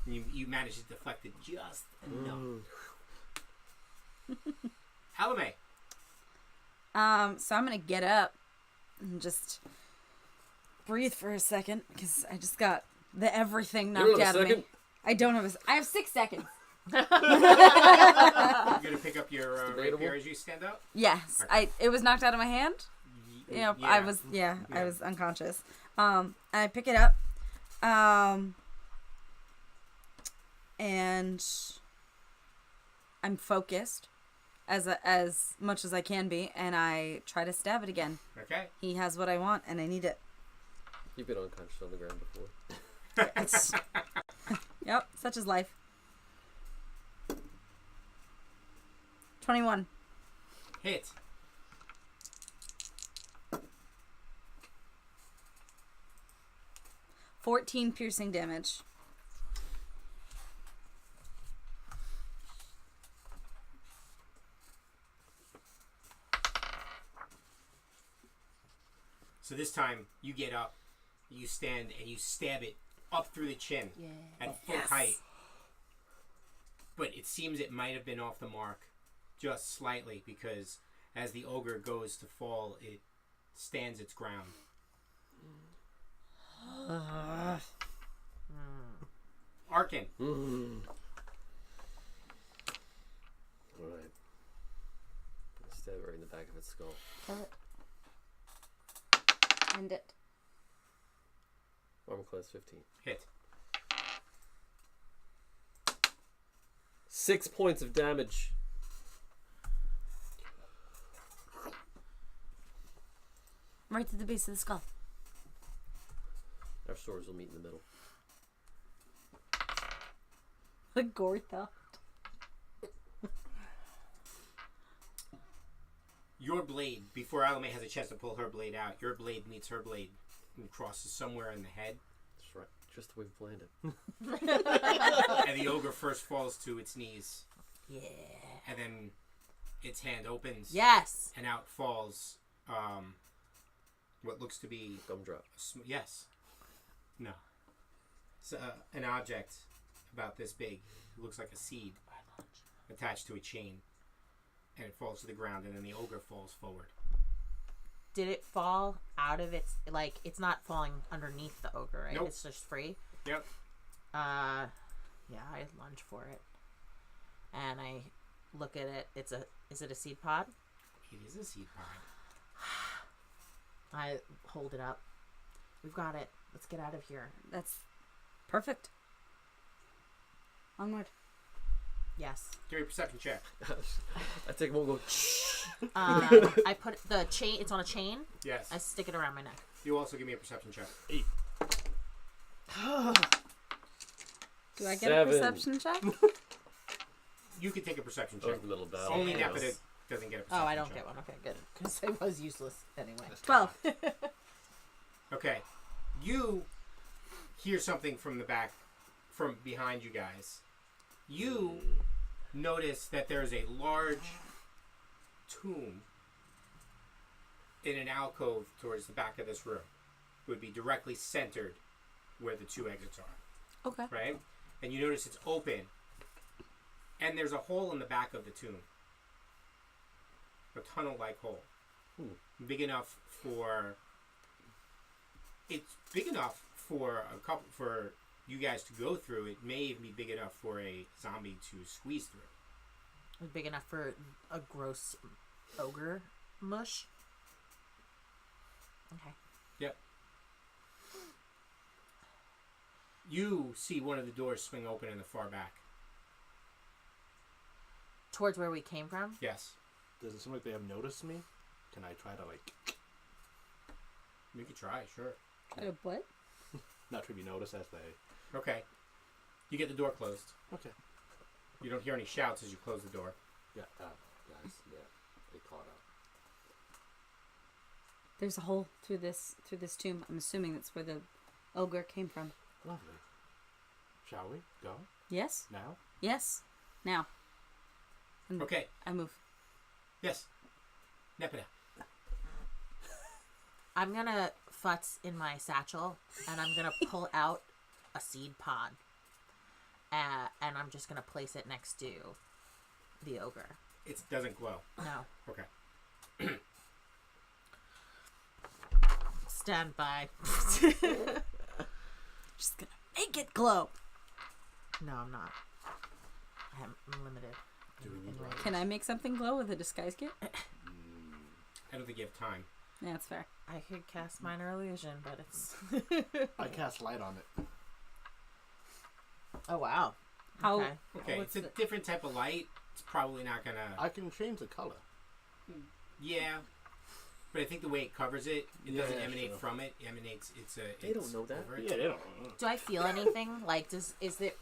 You manage to deflect it just enough. Alymae. So I'm gonna get up and just breathe for a second because I just got the everything knocked out of me. I don't have I have 6 seconds. You're gonna pick up your rapier as you stand up? Yes. Okay. It was knocked out of my hand. Yeah. I was unconscious. I pick it up. And I'm focused as much as I can be, and I try to stab it again. Okay. He has what I want, and I need it. You've been unconscious on the ground before. Yep, such is life. 21. Hit. $14 piercing damage. So this time you get up, you stand, and you stab it up through the chin at full height. But it seems it might have been off the mark just slightly because as the ogre goes to fall, it stands its ground. Arken. Alright. Stab it right in the back of its skull. Kill it. End it. Armor class 15. Hit. 6 points of damage. Right to the base of the skull. Our swords will meet in the middle. The Gortha. Your blade, before Alymae has a chance to pull her blade out, your blade meets her blade and crosses somewhere in the head. That's right. Just the way we planned it. And the ogre first falls to its knees. Yeah. And then its hand opens. Yes. And out falls what looks to be... Gumdrop. Yes. No. It's an object about this big. It looks like a seed attached to a chain. And it falls to the ground, and then the ogre falls forward. Did it fall out of its... Like, it's not falling underneath the ogre, right? Nope. It's just free? Yep. Yeah, I lunge for it. And I look at it. Is it a seed pod? It is a seed pod. I hold it up. We've got it. Let's get out of here. That's perfect. Onward. Yes. Give me a perception check. I take one and go. I put the chain. It's on a chain. Yes. I stick it around my neck. You also give me a perception check. 8. Do I get 7. a perception check? You can take a perception That check. was the middle battle. Only Yes. Nepeta doesn't get a perception Oh, I don't check. get one. Okay, good. Because I was useless anyway. 12. Okay. You hear something from the back, from behind you guys. You notice that there's a large tomb in an alcove towards the back of this room. It would be directly centered where the 2 exits are. Okay. Right? And you notice it's open. And there's a hole in the back of the tomb. A tunnel-like hole. Big enough for... It's big enough for you guys to go through. It may even be big enough for a zombie to squeeze through. Big enough for a gross ogre mush. Okay. Yep. You see one of the doors swing open in the far back. Towards where we came from? Yes. Does it seem like they have noticed me? Can I try to, like... You can try, sure. What? Not to be noticed as they... Okay. You get the door closed. Okay. You don't hear any shouts as you close the door. Yeah, guys. Yeah, they caught up. There's a hole through this tomb. I'm assuming that's where the ogre came from. Lovely. Shall we go Yes? now? Yes. Now. And Okay. I move. Yes. Nepeta. I'm gonna futz in my satchel, and I'm gonna pull out a seed pod, and I'm just gonna place it next to the ogre. It doesn't glow. No. Okay. Stand by. Just gonna make it glow. No, I'm not. I'm limited. Do we need light? Can I make something glow with a disguise kit? I don't think you have time. Yeah, that's fair. I could cast minor illusion, but it's. I cast light on it. Oh wow. How? Okay. Okay, What's it's a the- different type of light. It's probably not gonna. I can change the color. Yeah, but I think the way it covers it, it doesn't Yeah, emanate sure. from it. It emanates. They don't know that. over it. Yeah, they don't. Do I feel anything? Like, is it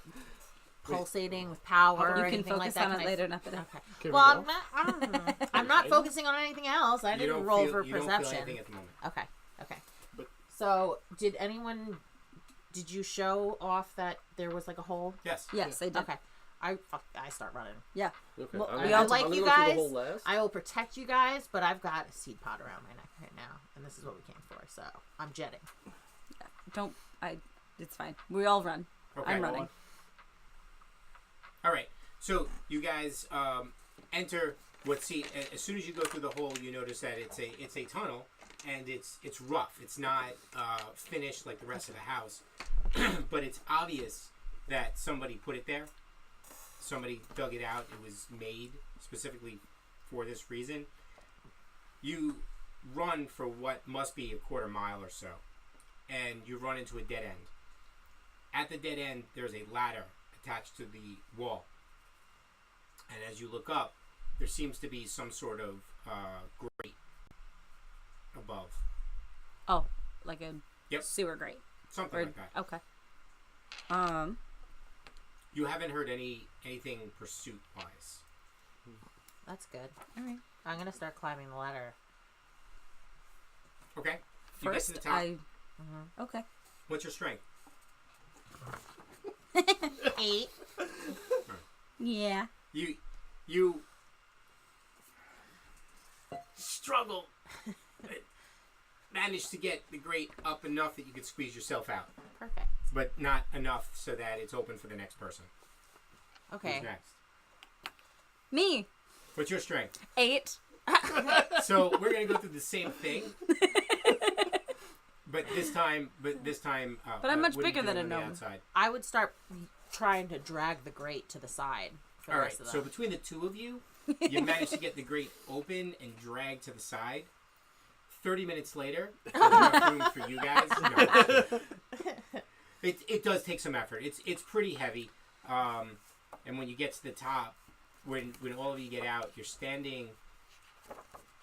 pulsating with power or You can anything focus like that? on Can it I- later, not that. Okay. Can Well, we I'm go? not. I'm not focusing on anything else. I You didn't don't roll feel, for you don't perception. feel anything at the moment. Okay. Okay. But- So, did anyone? Did you show off that there was like a hole? Yes. Yes, I did. Okay. I start running. Yeah. Okay. Well, I'm we gonna- all like I'm you gonna go through guys. the whole last. I will protect you guys, but I've got a seed pod around my neck right now, and this is what we came for. So I'm jetting. Don't. It's fine. We all run. Okay. I'm running. All right. So you guys enter what see as soon as you go through the hole, you notice that it's a tunnel, and it's rough. It's not finished like the rest of the house, but it's obvious that somebody put it there. Somebody dug it out. It was made specifically for this reason. You run for what must be a quarter mile or so, and you run into a dead end. At the dead end, there's a ladder attached to the wall. And as you look up, there seems to be some sort of grate above. Oh, like a Yep. sewer grate. Something Or, like that. okay. You haven't heard anything pursuit-wise. That's good. All right. I'm gonna start climbing the ladder. Okay. You get to First, the top. Okay. What's your strength? 8. Yeah. You struggle. Manage to get the grate up enough that you could squeeze yourself out, Perfect. but not enough so that it's open for the next person. Okay. Who's next? Me. What's your strength? 8. So we're gonna go through the same thing, but this time. But I'm much what are you bigger than doing a on the gnome. outside? I would start trying to drag the grate to the side. For All the right. rest of So them. between the two of you, you manage to get the grate open and drag to the side. 30 minutes later, there's enough room for you guys. No. It does take some effort. It's pretty heavy, and when you get to the top, when all of you get out, you're standing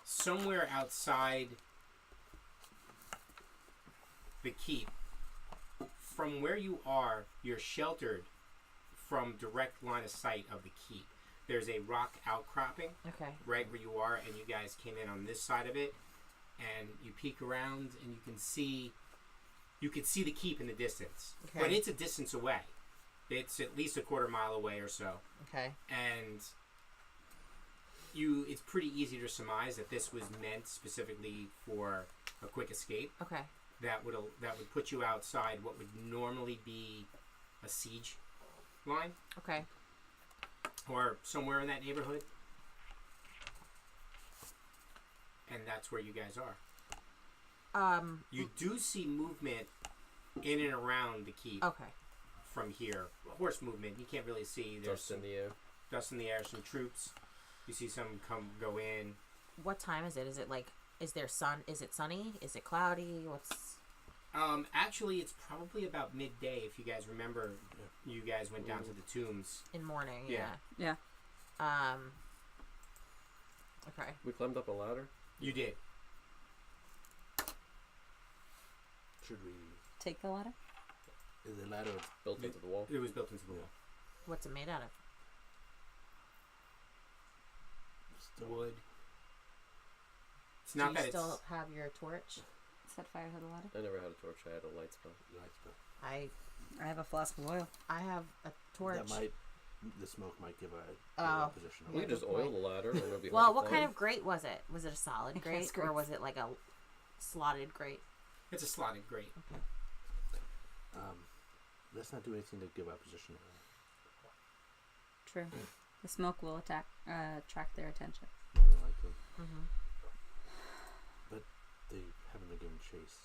somewhere outside the keep. From where you are, you're sheltered from direct line of sight of the keep. There's a rock outcropping Okay. right where you are, and you guys came in on this side of it, and you peek around and you can see the keep in the distance. Okay. But it's a distance away. It's at least a quarter mile away or so. Okay. And it's pretty easy to surmise that this was meant specifically for a quick escape. Okay. That would put you outside what would normally be a siege line, Okay. or somewhere in that neighborhood. And that's where you guys are. You do see movement in and around the keep Okay. from here. Horse movement. You can't really see. There's Dust in the air. dust in the air. Some troops. You see some go in. What time is it? Is it like? Is there sun? Is it sunny? Is it cloudy? What's? Actually, it's probably about midday. If you guys remember, you guys went down to the tombs. In morning. Yeah. Yeah. Yeah. Okay. We climbed up a ladder. You did. Should we? Take the ladder. Is the ladder? Built into the wall. It was built into the wall. What's it made out of? wood. It's Do not you that still have your torch? Set fire to the ladder. I never had a torch. I had a light spell. I have a flask of oil. I have a torch. The smoke might give a Oh. position. We could just oil the ladder and it'll be Well, hard what to kind find. of grate was it? Was it a solid grate or was it like a slotted grate? It's a slotted grate. Okay. Let's not do anything to give our position away. True. The smoke will attract their attention. More than likely. Mm-hmm. But they haven't been given chase.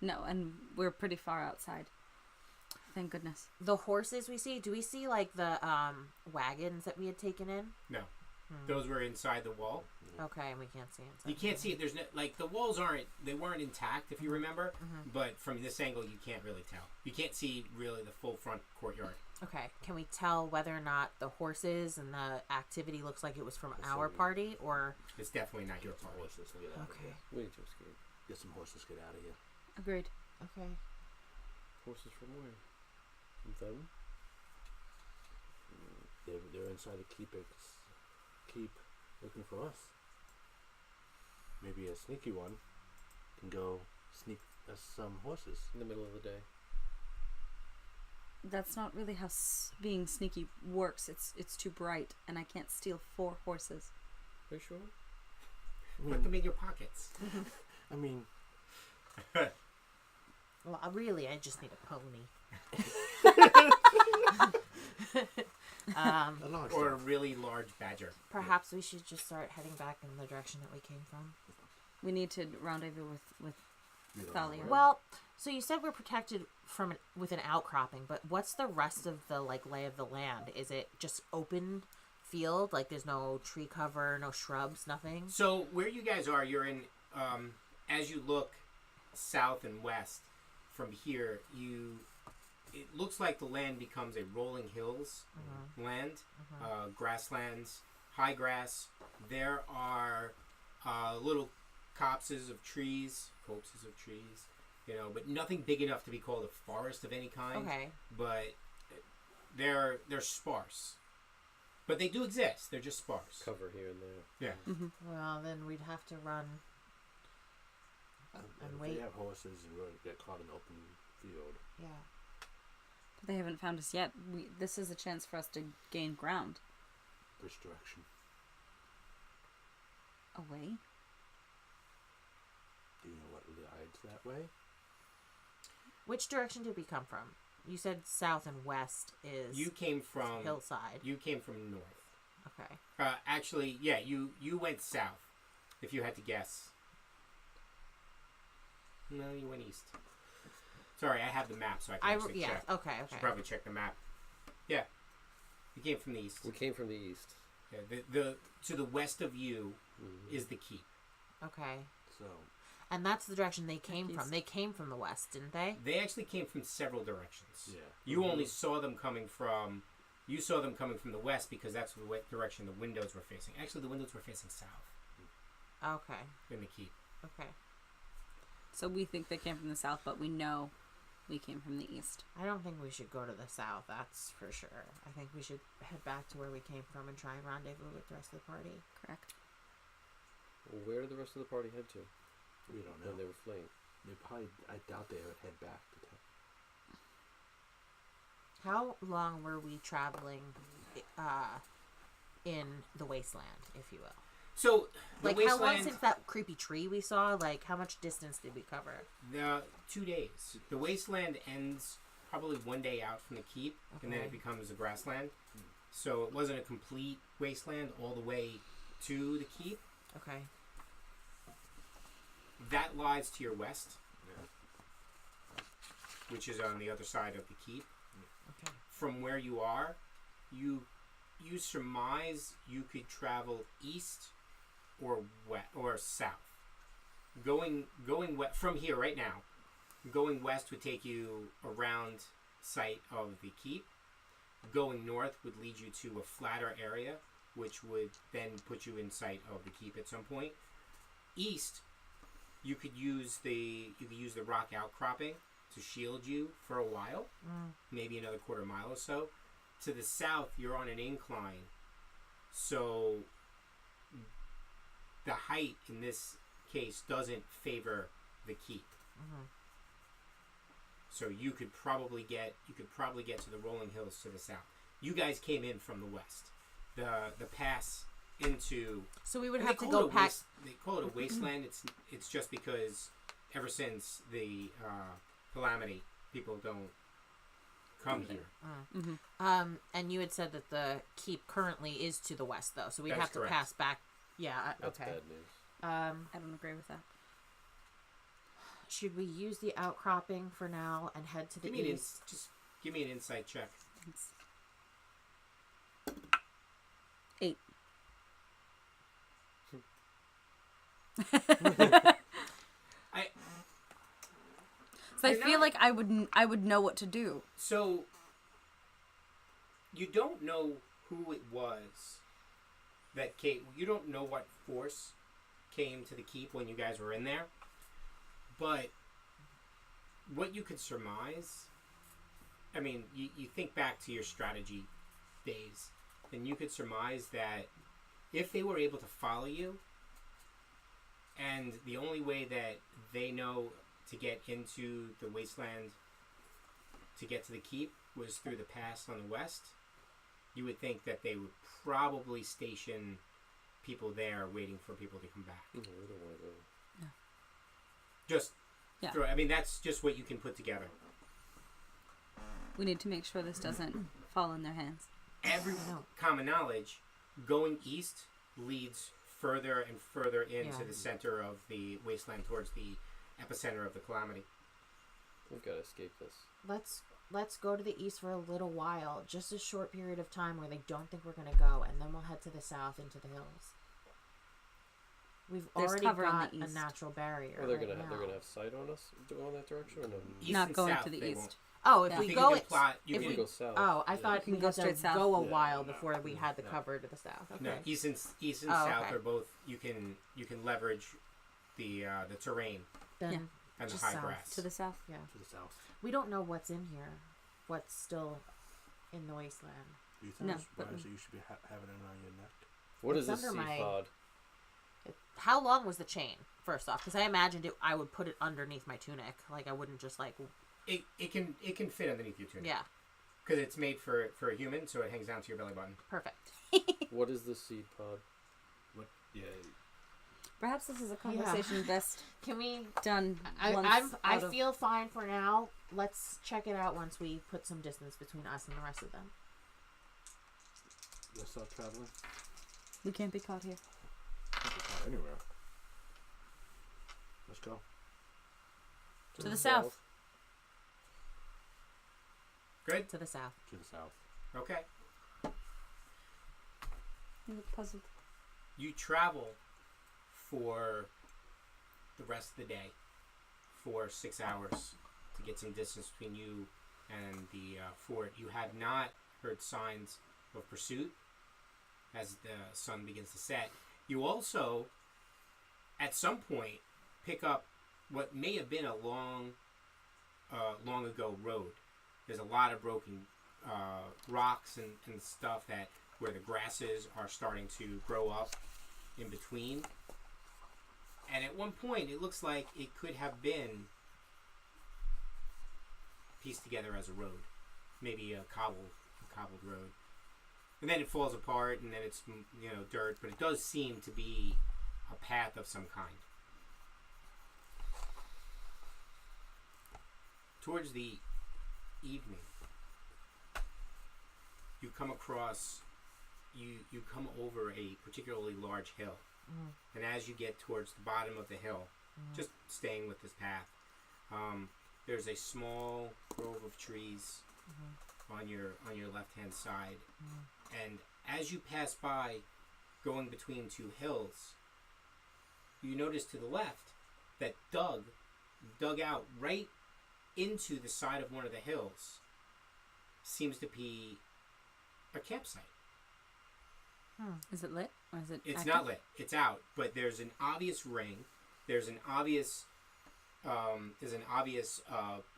No, and we're pretty far outside. Thank goodness. The horses we see, do we see like the wagons that we had taken in? No. Those were inside the wall. Okay, and we can't see inside. You can't see it. There's no, like, the walls weren't intact, if you remember. But from this angle, you can't really tell. You can't see really the full front courtyard. Okay, can we tell whether or not the horses and the activity looks like it was from our party or? It's definitely not your Get some party. horses and get out of Okay. here. We need to escape. Get some horses, get out of here. Agreed. Okay. Horses from where? From them? They're inside the keep looking for us. Maybe a sneaky one can go sneak us some horses. In the middle of the day. That's not really how being sneaky works. It's too bright, and I can't steal 4 horses. Are you sure? Put them in your pockets. I mean, Well, really, I just need a pony. a large Or a dog. really large badger. Perhaps we should just start heading back in the direction that we came from. We need to rendezvous with Thalia. Well, so you said we're protected with an outcropping, but what's the rest of the lay of the land? Is it just open field? Like there's no tree cover, no shrubs, nothing? So where you guys are, you're in. As you look south and west from here, it looks like the land becomes a rolling hills land, grasslands, high grass. There are little copses of trees, but nothing big enough to be called a forest of any kind. Okay. But they're sparse. But they do exist. They're just sparse. Cover here and there. Yeah. Well, then we'd have to run. And And if wait. they have horses and we're get caught in open field. Yeah. They haven't found us yet. This is a chance for us to gain ground. Which direction? Away. Do you know what lies that way? Which direction did we come from? You said south and west is You came from hillside. You came from north. Okay. Actually, yeah, you went south. If you had to guess. No, you went east. Sorry, I have the map, so I can actually check. Okay. Should probably check the map. Yeah, you came from the east. We came from the east. Yeah, the to the west of you is the keep. Okay. So And that's the direction they came East. from. They came from the west, didn't they? They actually came from several directions. yeah. You only saw them coming from. You saw them coming from the west because that's the direction the windows were facing. Actually, the windows were facing south Okay. in the keep. Okay. So we think they came from the south, but we know we came from the east. I don't think we should go to the south, that's for sure. I think we should head back to where we came from and try and rendezvous with the rest of the party. Correct. Well, where did the rest of the party head to We don't know. when they were fleeing? They probably. I doubt they would head back to town. How long were we traveling in the wasteland, if you will? So the Like, wasteland. how long since that creepy tree we saw? Like, how much distance did we cover? 2 days. The wasteland ends probably 1 day out from the keep, and then Okay. it becomes a grassland. So it wasn't a complete wasteland all the way to the keep. Okay. That lies to your west, Yeah. which is on the other side of the keep. Okay. From where you are, you surmise you could travel east or west or south. Going west from here right now. Going west would take you around sight of the keep. Going north would lead you to a flatter area, which would then put you in sight of the keep at some point. East, you could use the rock outcropping to shield you for a while, maybe another quarter mile or so. To the south, you're on an incline, So the height in this case doesn't favor the keep. Mm-hmm. So you could probably get to the rolling hills to the south. You guys came in from the west. The pass into, So we would and have they to call go it pack. They call it a wasteland. It's just because ever since the calamity, people don't come here. And you had said that the keep currently is to the west, though, so we'd That is have to correct. pass back. Yeah. That's Okay. bad news. I don't agree with that. Should we use the outcropping for now and head to the east? Just give me an insight check. It's 8. I So I You're feel not- like I would know what to do. So you don't know who it was that came. You don't know what force came to the keep when you guys were in there, but what you could surmise. I mean, you think back to your strategy days, and you could surmise that if they were able to follow you, and the only way that they know to get into the wasteland to get to the keep was through the pass on the west, you would think that they would probably station people there waiting for people to come back. We don't want to go. Just Yeah. I mean, that's just what you can put together. We need to make sure this doesn't fall in their hands. Every common knowledge, going east leads further and further into the center of the wasteland, towards the epicenter of the calamity. We've got to escape this. Let's go to the east for a little while, just a short period of time where they don't think we're gonna go, and then we'll head to the south into the hills. We've There's already cover in got the a east. natural barrier. Are they right they're now. gonna have sight on us going that direction or no? East Not and going south, to the they east. won't. Oh, if Yeah. we I think go you it. can plot. You if We can go south. Oh, I Yeah. thought can we go had to straight south. go a Yeah, while no, before we had the no. cover to the south. Okay. No, east and Oh, south okay. are both. You can leverage the terrain Then Yeah. and the Just high south, grass. To the south. yeah, To the south. we don't know what's in here, what's still in the wasteland. Do you think No, it's but- wise that you should be having it around your neck? What is It's this under sea my- pod? How long was the chain? First off, because I imagined I would put it underneath my tunic. Like I wouldn't just like. It can fit underneath your tunic. Yeah, Because it's made for a human, so it hangs down to your belly button. perfect. What is the seed pod? What? Yeah. Perhaps this is a conversation best Can we? done I once I out of- feel fine for now. Let's check it out once we put some distance between us and the rest of them. Let's start traveling. We can't be caught here. It's not anywhere. Let's go. To the south. Good. To the south. To the south. Okay. You look puzzled. You travel for the rest of the day for 6 hours to get some distance between you and the fort. You have not heard signs of pursuit as the sun begins to set. You also, at some point, pick up what may have been a long ago road. There's a lot of broken rocks and stuff where the grasses are starting to grow up in between. And at one point, it looks like it could have been pieced together as a road, maybe a cobbled road. And then it falls apart, and then it's dirt, but it does seem to be a path of some kind. Towards the evening, you come across, you come over a particularly large hill. And as you get towards the bottom of the hill, just staying with this path, there's a small grove of trees on your left hand side. And as you pass by, going between two hills, you notice to the left that dug out right into the side of one of the hills seems to be a campsite. Is it lit? Or is it It's active? not lit. It's out. But there's an obvious ring. There's an obvious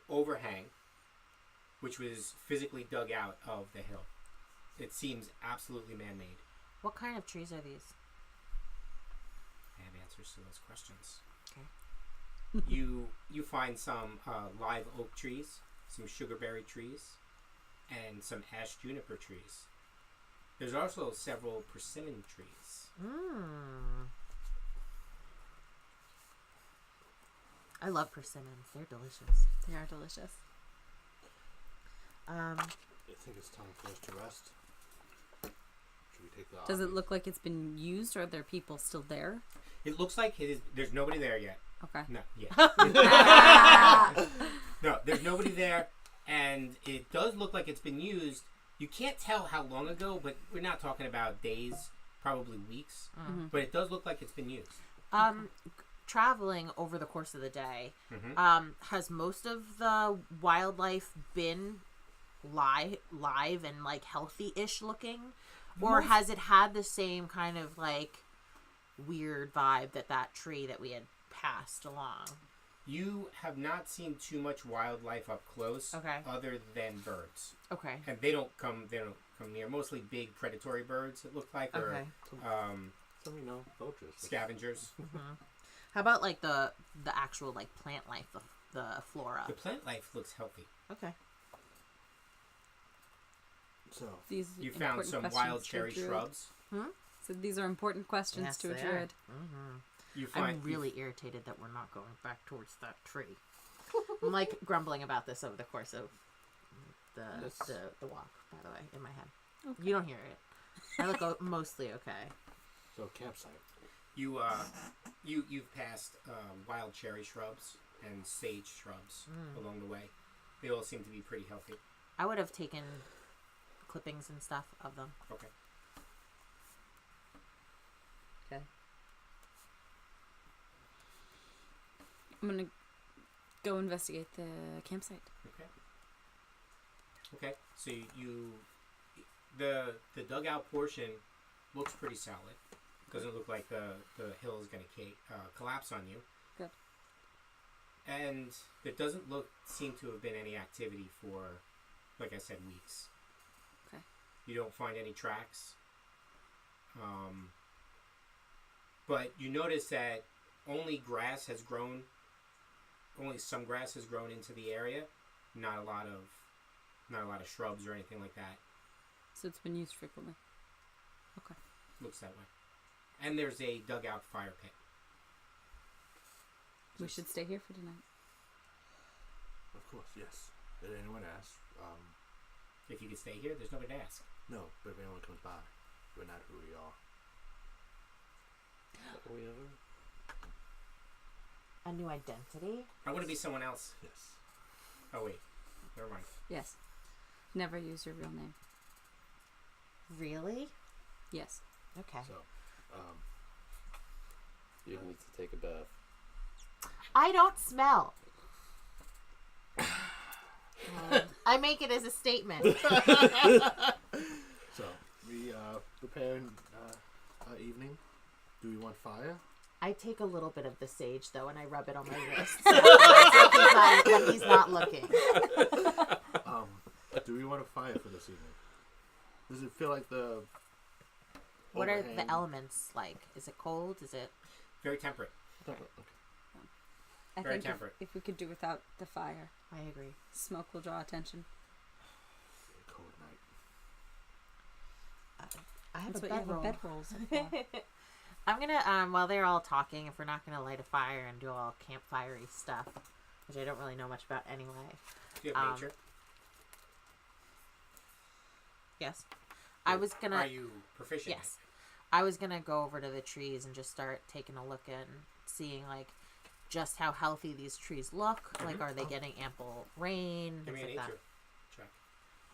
overhang, which was physically dug out of the hill. It seems absolutely man-made. What kind of trees are these? I have answers to those questions. Okay. You find some live oak trees, some sugarberry trees, and some ash juniper trees. There's also several persimmon trees. I love persimmons. They're delicious. They are delicious. I think it's time for us to rest. Should we take the Does it look like it's been used, or are there people still there? It looks like it is. There's nobody there yet. Okay. No, no, there's nobody there, and it does look like it's been used. You can't tell how long ago, but we're not talking about days, probably weeks. Mm-hmm. But it does look like it's been used. Traveling over the course of the day, has most of the wildlife been live and like healthy-ish looking, or has it had the same kind of like weird vibe that tree that we had passed along? You have not seen too much wildlife up close, other than birds. Okay. And they don't come near. Mostly big predatory birds. It looked like, or vultures, scavengers. How about like the actual like plant life, the flora? The plant life looks healthy. Okay. So you found some wild cherry shrubs. So these are important questions to a druid. I'm really irritated that we're not going back towards that tree. I'm like grumbling about this over the course of the walk, by the way, in my head. Okay. You don't hear it. I look mostly okay. So campsite. You've passed wild cherry shrubs and sage shrubs along the way. They all seem to be pretty healthy. I would have taken clippings and stuff of them. Okay. Okay. I'm gonna go investigate the campsite. Okay. So the dugout portion looks pretty solid. Doesn't look like the hill is going to collapse on you. Good. And there doesn't seem to have been any activity for, like I said, weeks. Okay. You don't find any tracks. But you notice that only some grass has grown into the area. Not a lot of shrubs or anything like that. So it's been used frequently. Okay. Looks that way. And there's a dugout fire pit. We should stay here for tonight. Of course, yes. Did anyone ask? If you could stay here, there's nobody to ask. No, but if anyone comes by, we're not who we are. Are we ever? A new identity? I want to be someone else. Yes. Oh, wait. Never mind. Yes. Never use your real name. Really? Yes. Okay. So, you need to take a bath. I don't smell. I make it as a statement. So we preparing our evening. Do we want fire? I take a little bit of the sage though, and I rub it on my wrist when he's not looking. Do we want a fire for this evening? Does it feel like the What overhang? are the elements like? Is it cold? Is it Very temperate. Okay. I Very think temperate. if we could do without the fire, I agree. smoke will draw attention. Cold night. I have That's a what you have a bedroll. bedroll so far. I'm gonna while they're all talking, if we're not gonna light a fire and do all campfire-y stuff, which I don't really know much about anyway. Do you have nature? Yes. I was gonna. Are you proficient? Yes. I was gonna go over to the trees and just start taking a look and seeing like just how healthy these trees look. Like, are they getting ample rain? Give me a Things like nature check.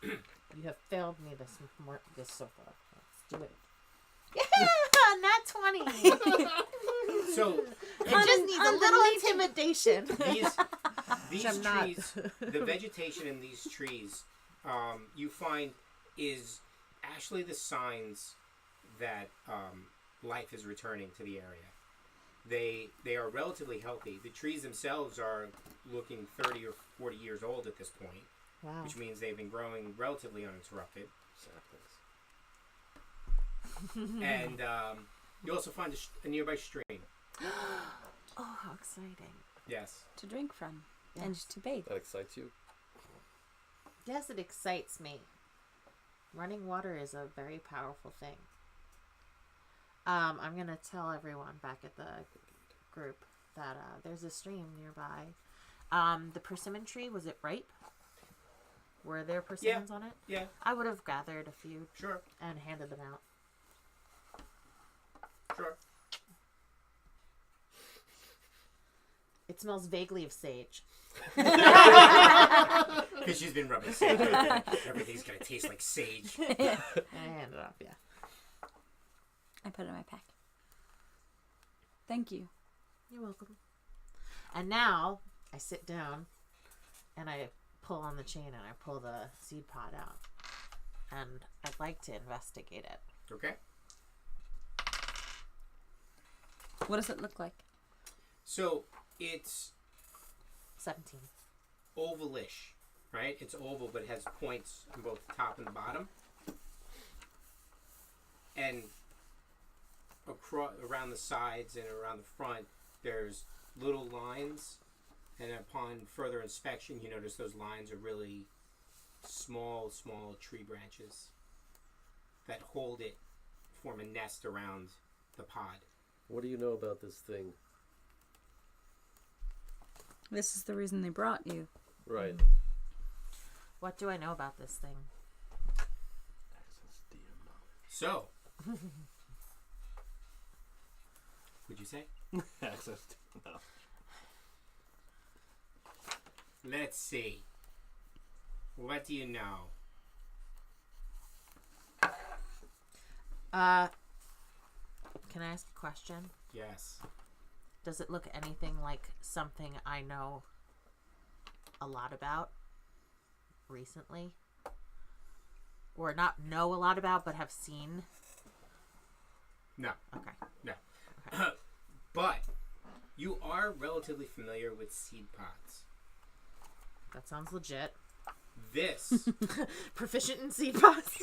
that. You have failed me this so far. Let's do it. Yeah, not 20. So It just needs a little intimidation. these I'm not. trees, the vegetation in these trees, you find is actually the signs that life is returning to the area. They are relatively healthy. The trees themselves are looking 30 or 40 years old at this point, Wow. which means they've been growing relatively uninterrupted. Saplings. And you also find a nearby stream. Oh, how exciting. Yes. To drink from. Yes. And to bathe. That excites you? Yes, it excites me. Running water is a very powerful thing. I'm going to tell everyone back at the group that there's a stream nearby. The persimmon tree, was it ripe? Were there persimmons on it? Yeah. I would have gathered a few. Sure. And handed them out. Sure. It smells vaguely of sage. Because she's been rubbing sage. Everything's going to taste like sage. I handed it off, yeah. I put it in my pack. Thank you. You're welcome. And now I sit down and I pull on the chain and I pull the seed pod out. And I'd like to investigate it. Okay. What does it look like? So it's 17. ovalish, right? It's oval, but it has points on both the top and the bottom. And around the sides and around the front, there's little lines. And upon further inspection, you notice those lines are really small tree branches that hold it, form a nest around the pod. What do you know about this thing? This is the reason they brought you. Right. What do I know about this thing? Access to your knowledge. So, would you say? Access to your knowledge. Let's see. What do you know? Can I ask a question? Yes. Does it look anything like something I know a lot about recently? Or not know a lot about, but have seen? No. Okay. No. Okay. But you are relatively familiar with seed pods. That sounds legit. This Proficient in seed pods.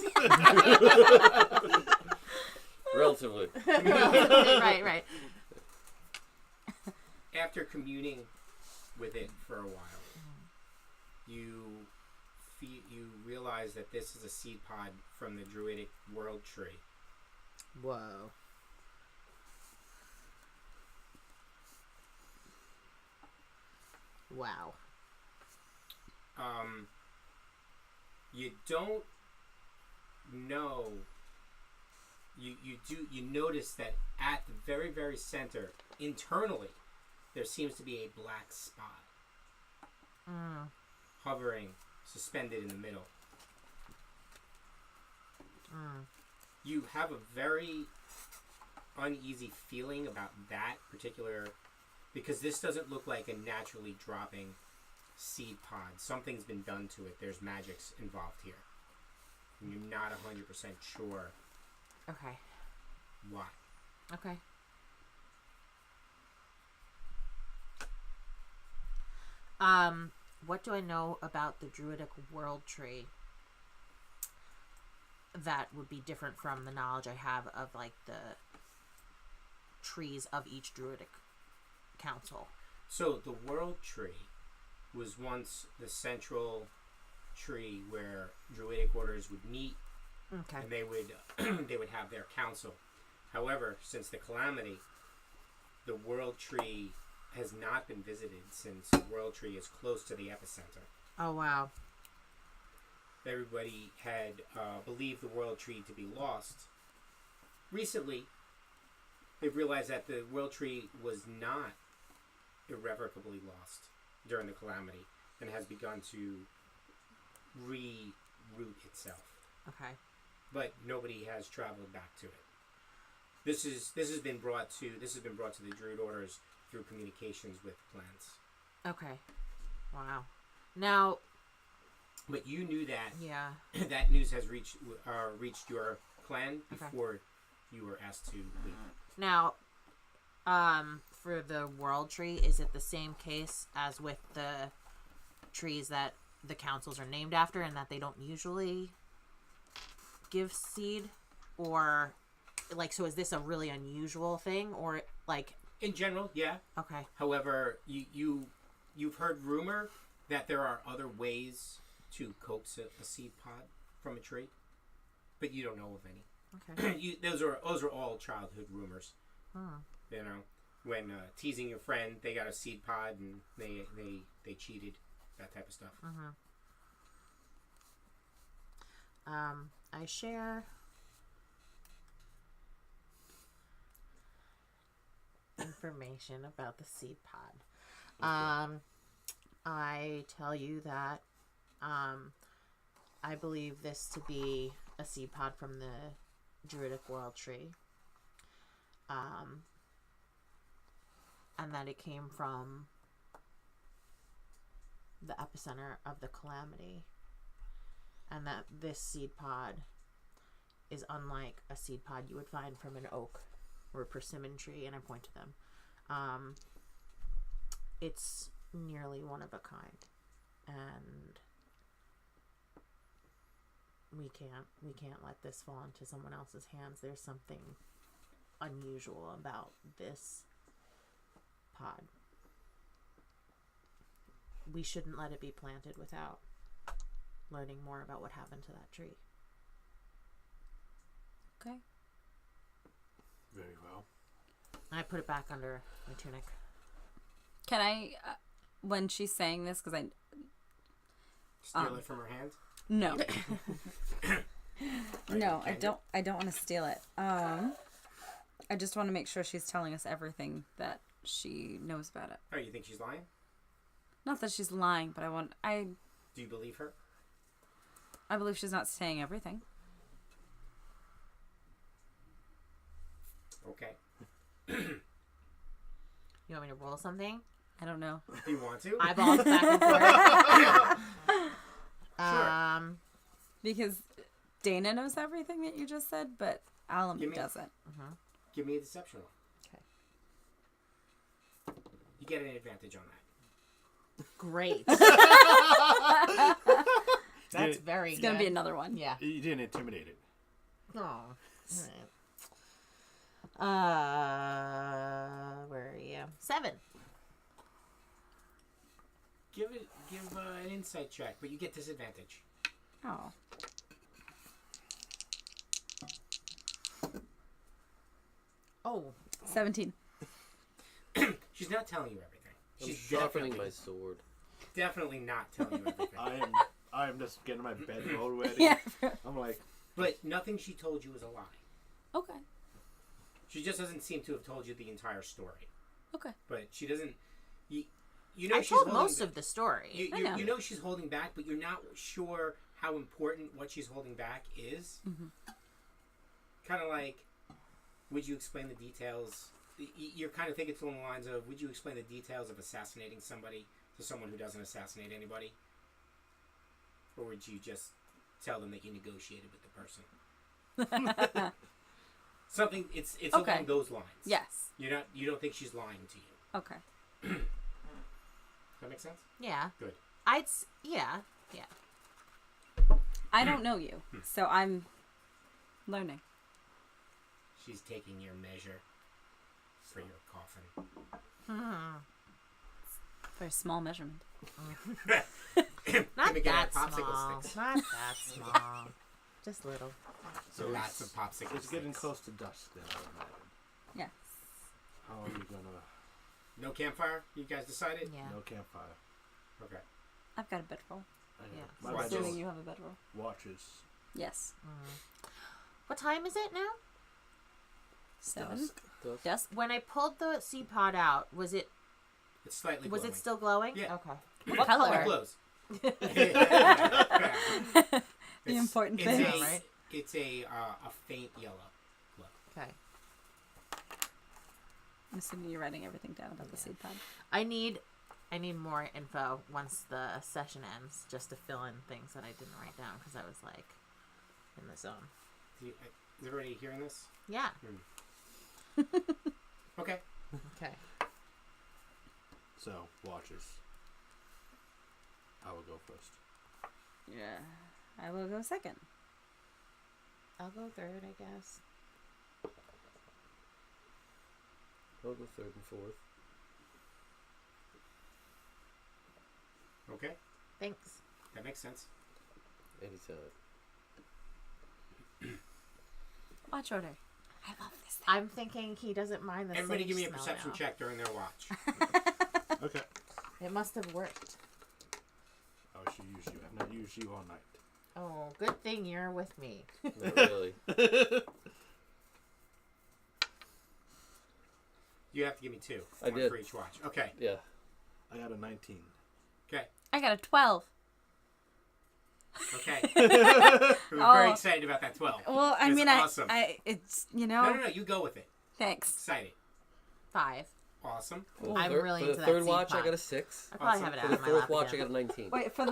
Relatively. right. after communing with it for a while, you realize that this is a seed pod from the Druidic world tree. Whoa. Wow. You don't know. You notice that at the very, very center, internally, there seems to be a black spot. Hovering, suspended in the middle. You have a very uneasy feeling about that particular, because this doesn't look like a naturally dropping seed pod. Something's been done to it. There's magics involved here. And you're not 100% sure Okay. why. Okay. What do I know about the Druidic world tree that would be different from the knowledge I have of, like, the trees of each Druidic council? So the world tree was once the central tree where Druidic orders would meet, Okay. and they would they would have their council. However, since the calamity, the world tree has not been visited since the world tree is close to the epicenter. Oh, wow. Everybody had believed the world tree to be lost. Recently, they've realized that the world tree was not irrevocably lost during the calamity and has begun to re-root itself. Okay. But nobody has traveled back to it. This has been brought to the Druid orders through communications with plants. Okay. Wow. Now, But you knew that yeah. that news has reached your clan before you were asked to leave. Now, for the world tree, is it the same case as with the trees that the councils are named after and that they don't usually give seed? Or like, so is this a really unusual thing, or like? In general, yeah. Okay. However, you've heard rumor that there are other ways to coax a seed pod from a tree, but you don't know of any. Okay. Those are all childhood rumors. You know, when teasing your friend, they got a seed pod and they cheated, that type of stuff. I share information about the seed pod. I tell you that I believe this to be a seed pod from the Druidic World Tree. And that it came from the epicenter of the calamity. And that this seed pod is unlike a seed pod you would find from an oak or a persimmon tree, and I point to them. It's nearly one of a kind, and we can't let this fall into someone else's hands. There's something unusual about this pod. We shouldn't let it be planted without learning more about what happened to that tree. Okay. Very well. I put it back under my tunic. Can I, when she's saying this, because Steal it from her hands? no, no, okay. I don't want to steal it. I just want to make sure she's telling us everything that she knows about it. Oh, you think she's lying? Not that she's lying, but Do you believe her? I believe she's not saying everything. Okay. You want me to roll something? I don't know. Do you want to? Eyeballs back and forth. Because Dana knows everything that you just said, but Alymae doesn't. Give me a deception roll. Okay. You get an advantage on that. Great. That's very It's good. going to be another one. Yeah. You didn't intimidate it. Oh. All right. Where are you? 7. Give an insight check, but you get disadvantage. Oh. Oh. 17. She's not telling you everything. I'm She's sharpening my sword. definitely not telling you everything. I am just getting my bedroll ready. Yeah. I'm like, But nothing she told you is a lie. Okay. She just doesn't seem to have told you the entire story. Okay. But she doesn't. You know I she's told holding most back. of the story. I know. You know she's holding back, but you're not sure how important what she's holding back is. Kind of like, would you explain the details? You're kind of thinking along the lines of, would you explain the details of assassinating somebody to someone who doesn't assassinate anybody? Or would you just tell them that you negotiated with the person? Something, it's Okay. along those lines. Yes. You don't think she's lying to you. Okay. That make sense? Yeah. Good. Yeah. I don't know you, so I'm learning. She's taking your measure for your coffin. For a small measurement. Not me get that a popsicle small. sticks. Not that small. Just little. so Lots of popsicle it's getting sticks. close to dusk then, I would imagine. Yes. How are you gonna... No campfire? You guys decided? Yeah. No campfire. Okay. I've got a bedroll. I know. Yeah. My Watches. bedroll Assuming you have a bedroll. watches. Yes. What time is it now? 7. Dusk. Dusk. When I pulled the seed pod out, was it It's slightly glowing. still glowing? Yeah. Okay. What color? It glows. The important it's thing. A, right? It's a faint yellow glow. Okay. I'm assuming you're writing everything down about the seed pod. I need more info once the session ends, just to fill in things that I didn't write down because I was like in the zone. Is everybody hearing this? Yeah. Okay. Okay. So, watches. I will go first. Yeah. I will go second. I'll go third, I guess. I'll go third and fourth. Okay, Thanks. that makes sense. Anytime. Watch order. I love this thing. I'm thinking he doesn't mind the Everybody sage give me a smell perception now. check during their watch. Okay. It must have worked. I should use you. I've not used you all night. Oh, good thing you're with me. Not really. You have to give me 2. I One did. for each watch. Okay. Yeah. I got a 19. Okay. I got a 12. Okay. We're very Oh. excited about that 12. Well, I That's mean, awesome. it's, you know. No. You go with it. Thanks. Excited. 5. Awesome. For the I'm really for into the that third seed watch, pot. I got a 6. I probably Awesome. have it For out the of my fourth lap watch, again. I got a 19. Wait, for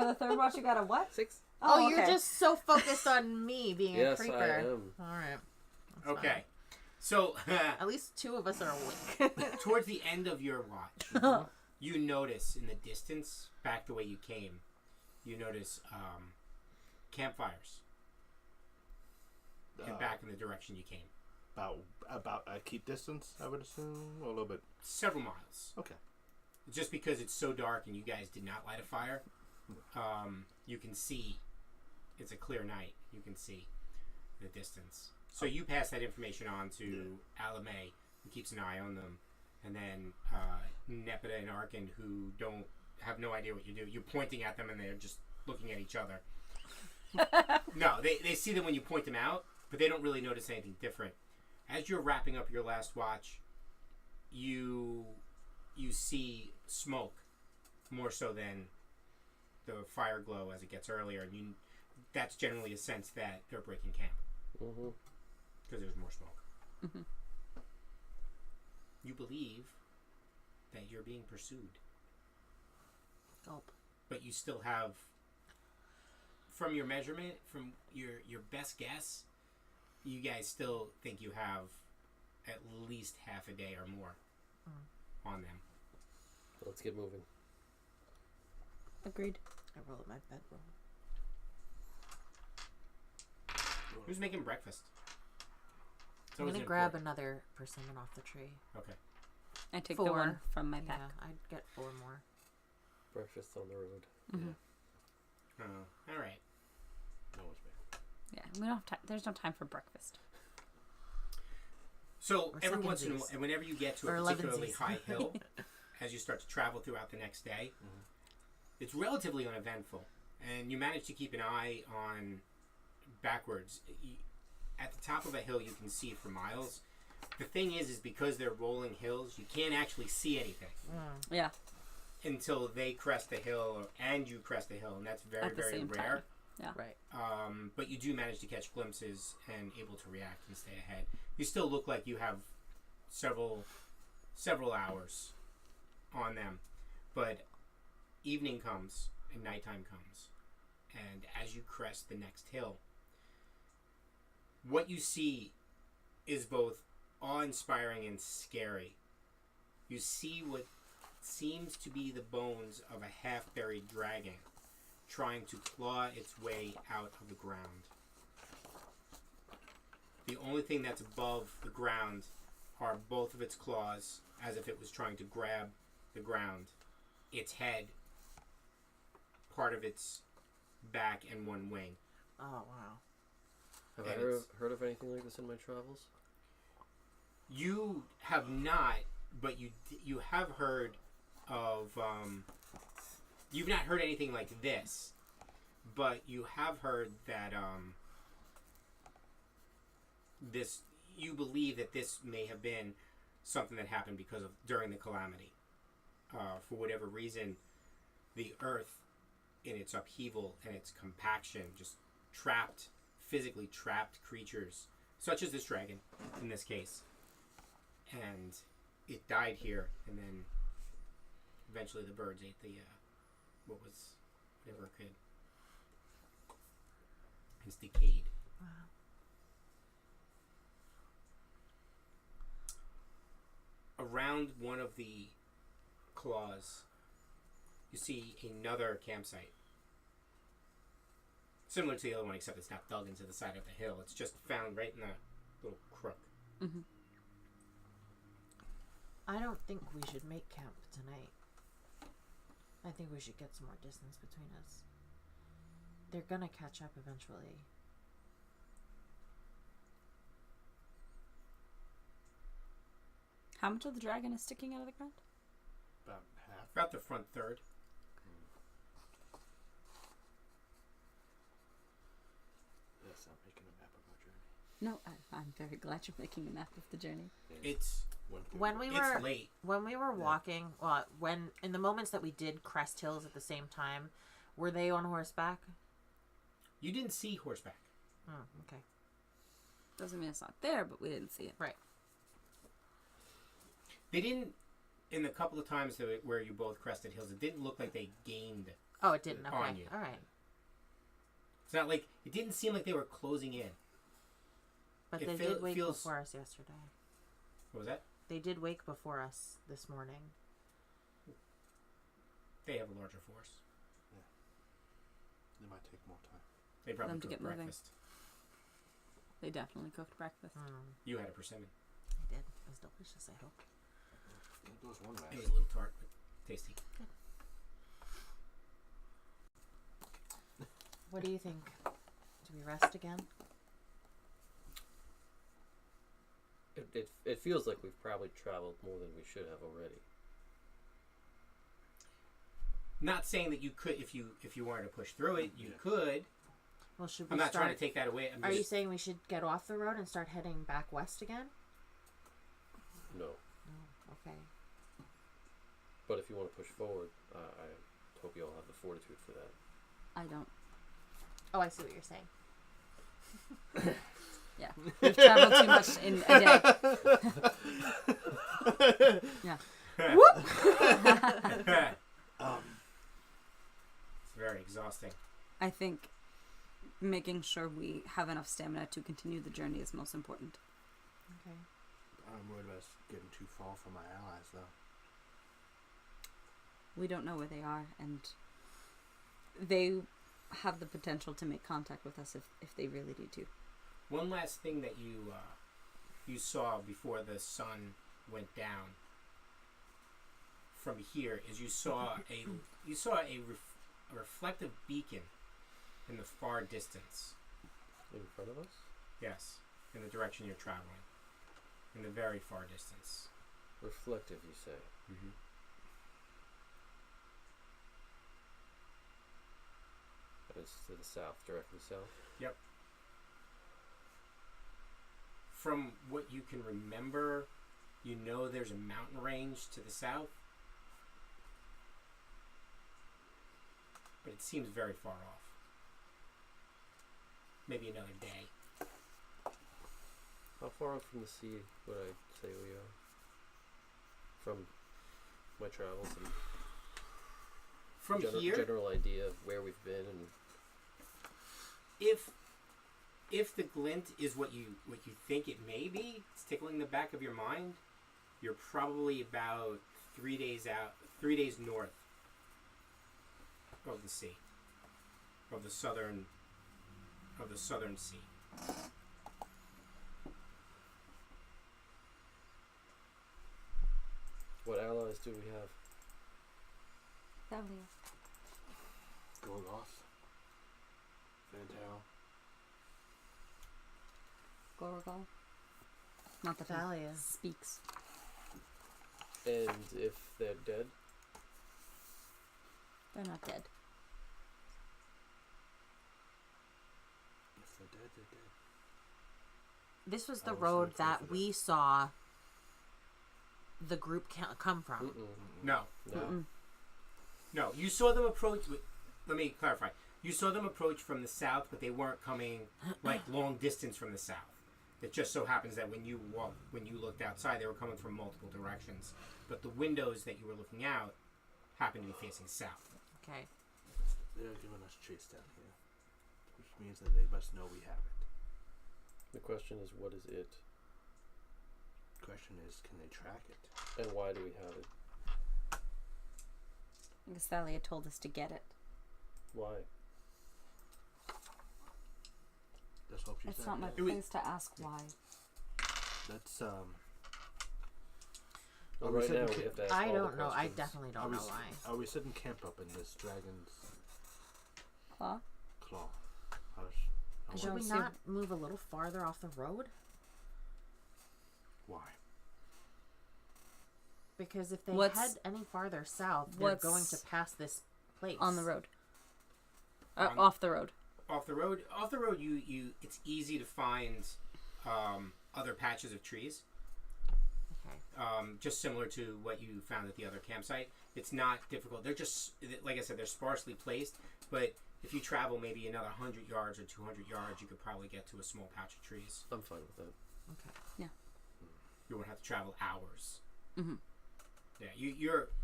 the third watch, you got a what? 6. Oh, okay. you're just so focused on me being Yes, a I creeper. am. All right. That's Okay. fine. So, At least 2 of us are awake. towards the end of your watch, you notice in the distance, back the way you came, you notice campfires. And back in the direction you came. About a keep distance, I would assume, or a little bit. Several miles. Okay. Just because it's so dark and you guys did not light a fire, you can see. It's a clear night. You can see the distance. So you pass that information on to Alymae, who keeps an eye on them, and then Nepeta and Arken, who have no idea what you do. You're pointing at them and they're just looking at each other. No, they see them when you point them out, but they don't really notice anything different. As you're wrapping up your last watch, you see smoke more so than the fire glow as it gets earlier, and that's generally a sense that they're breaking camp Mm-hmm. because there's more smoke. Mhm. You believe that you're being pursued, Gulp. but you still have, from your measurement, from your best guess, you guys still think you have at least half a day or more on them. Let's get moving. Agreed. I roll at my bedroll. Who's making breakfast? It's I'm always gonna an grab important- another persimmon off the tree. Okay. I take 4. the one from my pack. Yeah, I'd get 4 more. Breakfast on the road. All right. No one's bad. Yeah, we don't have time. There's no time for breakfast. So Or every once in a while, secondsies. and whenever you get to Or a particularly 11sies. high hill, as you start to travel throughout the next day, it's relatively uneventful, and you manage to keep an eye on backwards. At the top of a hill, you can see for miles. The thing is because they're rolling hills, you can't actually see anything Yeah. until they crest the hill and you crest the hill, and that's very, At the very same rare. time. Right. But you do manage to catch glimpses and able to react and stay ahead. You still look like you have several hours on them, but evening comes and nighttime comes, and as you crest the next hill, what you see is both awe-inspiring and scary. You see what seems to be the bones of a half-buried dragon trying to claw its way out of the ground. The only thing that's above the ground are both of its claws, as if it was trying to grab the ground, its head, part of its back, and one wing. Oh, wow. Have And I heard of anything like this in my travels? You have not, but you have heard of. You've not heard anything like this, but you have heard that this. You believe that this may have been something that happened during the calamity. For whatever reason, the earth, in its upheaval and its compaction, just physically trapped creatures, such as this dragon, in this case. And it died here, and then eventually the birds ate whatever it could. It's decayed. Wow. Around one of the claws, you see another campsite. Similar to the other one, except it's not dug into the side of the hill. It's just found right in the little crook. Mm-hmm. I don't think we should make camp tonight. I think we should get some more distance between us. They're gonna catch up eventually. How much of the dragon is sticking out of the ground? About half. About the front third. Yes, I'm making a map of our journey. No, I'm very glad you're making a map of the journey. It's When we were late. When we were walking, when in the moments that we did crest hills at the same time, were they on horseback? You didn't see horseback. Oh, okay. Doesn't mean it's not there, but we didn't see it. Right. They didn't. In the couple of times where you both crested hills, it didn't look like they gained. Oh, it didn't. Okay. On you. All right. It's not like it didn't seem like they were closing in. But they did wake before us yesterday. What was that? They did wake before us this morning. They have a larger force. Yeah. They might take more time. They probably them to cooked get moving. breakfast. They definitely cooked breakfast. You had a persimmon. I did. It was delicious, I hope. There was one last. It was a little tart, but tasty. What do you think? Do we rest again? It feels like we've probably traveled more than we should have already. Not saying that you could, if you wanted to push through it, you could. Well, should we I'm not start... trying to take that away. Are you saying we should get off the road and start heading back west again? No. Oh, okay. But if you want to push forward, I hope you all have the fortitude for that. I don't. Oh, I see what you're saying. Yeah. We've traveled too much in a day. Yeah. It's very exhausting. I think making sure we have enough stamina to continue the journey is most important. Okay. I'm worried about us getting too far from my allies, though. We don't know where they are, and they have the potential to make contact with us if they really need to. One last thing that you saw before the sun went down from here is you saw a reflective beacon in the far distance. In front of us? Yes, in the direction you're traveling. In the very far distance. Reflective, you say? Mm-hmm. It's to the south, directly south? Yep. From what you can remember, you know there's a mountain range to the south. But it seems very far off. Maybe another day. How far up from the sea would I say we are? From my travels and from here, general idea of where we've been, and if the glint is what you think it may be, it's tickling the back of your mind, you're probably about 3 days north of the sea, of the southern sea. what allies do we have? Thalia. Gorgoth. Vandal. Gorgal. Not that Thalia he speaks. And if they're dead? They're not dead. If they're dead, they're dead. This was the I was road so that confident. we saw the group come from. No. No. No, you saw them approach. Let me clarify. You saw them approach from the south, but they weren't coming like long distance from the south. It just so happens that when you looked outside, they were coming from multiple directions. But the windows that you were looking out happened to be facing south. Okay. They're giving us chase down here, which means that they must know we have it. The question is, what is it? The question is, can they track it? And why do we have it? Because Thalia told us to get it. Why? Let's hope she It's said not my yes. place to ask why. Let's Well, right now we have to ask I all the don't know. I questions. definitely don't know why. Are we setting camp up in this dragon's Claw? claw? Should we not move a little farther off the road? Why? Because if they head any farther south, they're going to pass this place. On the road. Off the road. Off the road. Off the road, you it's easy to find other patches of trees. Okay. Just similar to what you found at the other campsite. It's not difficult. They're just, like I said, they're sparsely placed. But if you travel maybe another 100 yards or 200 yards, you could probably get to a small patch of trees. I'm fine with that. Okay. Yeah. You won't have to travel hours. Mm-hmm. Yeah,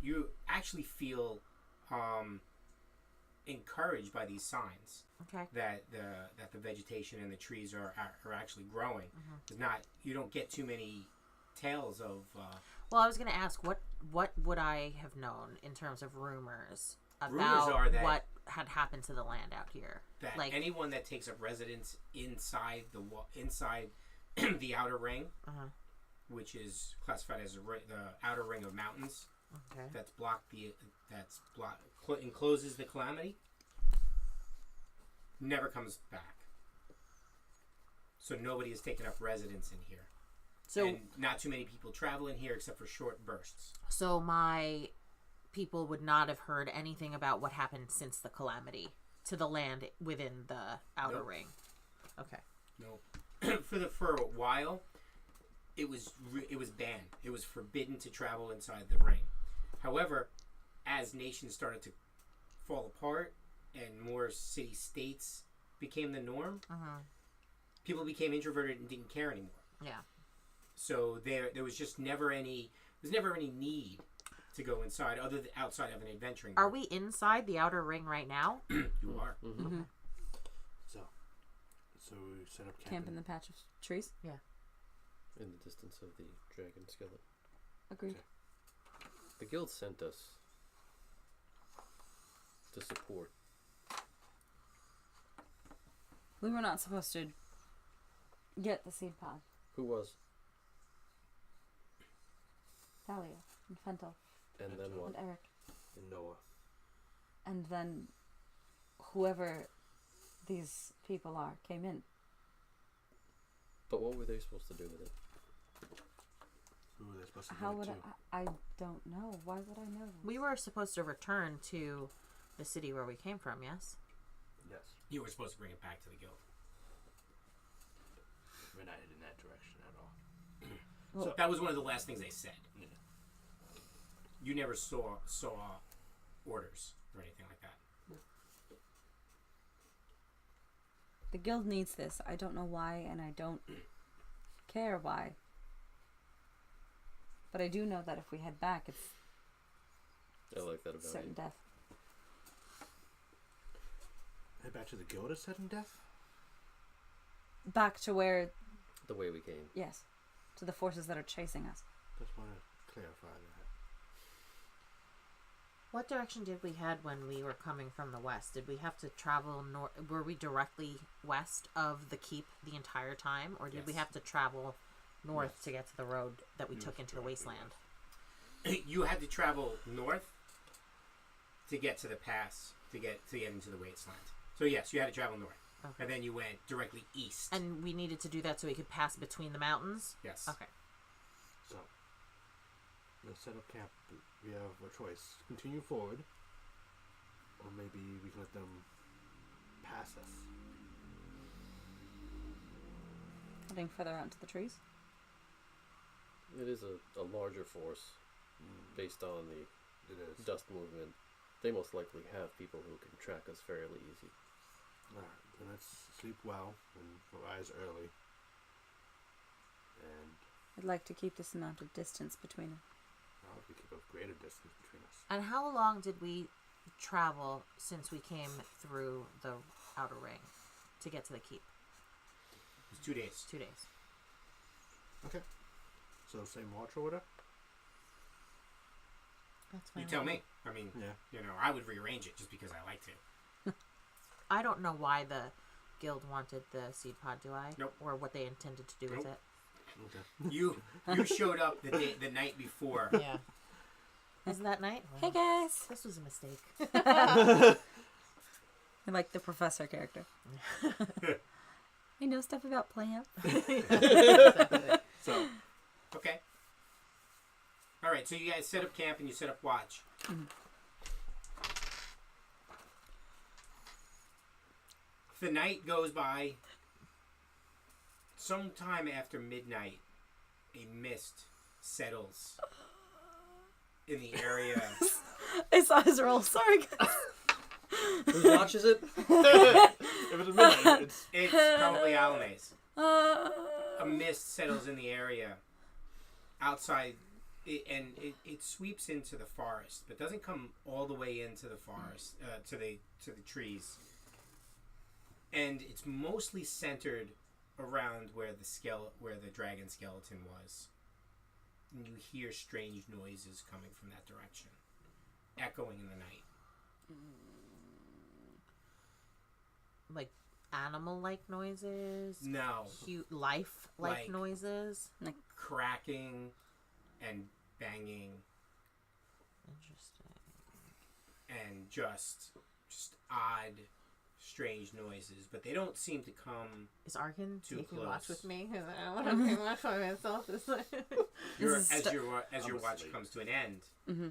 you actually feel encouraged by these signs. Okay. That the vegetation and the trees are actually growing. It's not, you don't get too many tales of. Well, I was going to ask what would I have known in terms of rumors about are that what had happened to the land out here? That like anyone that takes up residence inside the outer ring, which is classified as the outer ring of mountains, that's encloses the calamity, never comes back. So nobody has taken up residence in here. So, and not too many people travel in here except for short bursts. So my people would not have heard anything about what happened since the calamity to the land within the outer ring. Okay. No. For a while, it was banned. It was forbidden to travel inside the ring. However, as nations started to fall apart and more city-states became the norm, people became introverted and didn't care anymore. Yeah. So there was just never any need to go inside outside of an adventuring group. Are we inside the outer ring right now? You are. Mm-hmm. So we set up camp in the patch of trees? Yeah. In the distance of the dragon skeleton. Agreed. Okay. The guild sent us to support. We were not supposed to get the seed pod. Who was? Thalia and Fentel. And then what? And Eric. And Noah. And then whoever these people are came in. But what were they supposed to do with it? Who were they supposed to do How would to? I don't know. Why would I know? We were supposed to return to the city where we came from, yes? Yes. You were supposed to bring it back to the guild. We're not heading in that direction at all. Well, so that was one of the last things they said. Yeah. You never saw orders or anything like that. The guild needs this. I don't know why, and I don't care why. But I do know that if we head back, it's I like that about certain you. death. Head back to the guild at sudden death? Back to where... The way we came. Yes. To the forces that are chasing us. Just want to clarify that. What direction did we head when we were coming from the west? Did we have to travel north? Were we directly west of the keep the entire time? Or did we have to travel north to get to the road that we took into the wasteland? You had to travel north to get to the pass, to get into the wasteland. So yes, you had to travel north. Okay. And then you went directly east. And we needed to do that so we could pass between the mountains? Yes. Okay. So, we'll set up camp. We have a choice. Continue forward, or maybe we can let them pass us. Heading further out into the trees? It is a larger force based on the dust movement. They most likely have people who can track us fairly easy. Alright, then let's sleep well and rise early. And I'd like to keep this amount of distance between us. we keep a greater distance between us. And how long did we travel since we came through the outer ring to get to the keep? It was 2 days. 2 days. Okay. So same watch order? That's fine. You tell me. I mean, Yeah. I would rearrange it just because I like to. I don't know why the guild wanted the seed pod, do I? Nope. Or what they intended to do with it. Okay. You showed up the night before. Yeah. Isn't that night? Hey guys. This was a mistake. I like the professor character. I know stuff about plants. So, Okay. All right. So you guys set up camp and you set up watch. Mm-hmm. The night goes by. Sometime after midnight, a mist settles in the area. I saw his roll. Sorry, guys. Whose watch is it? if it's midnight, It's probably Alymae's. A mist settles in the area outside, and it sweeps into the forest, but doesn't come all the way into the forest to the trees. And it's mostly centered around where the dragon skeleton was. And you hear strange noises coming from that direction, echoing in the night. Like animal-like noises? No. Life-like noises? Like Cracking and banging Interesting. and just odd, strange noises, but they don't seem to come. Is Arken Too taking close. watch with me? Because I don't want to take watch by myself. As your watch comes to an end, mm-hmm.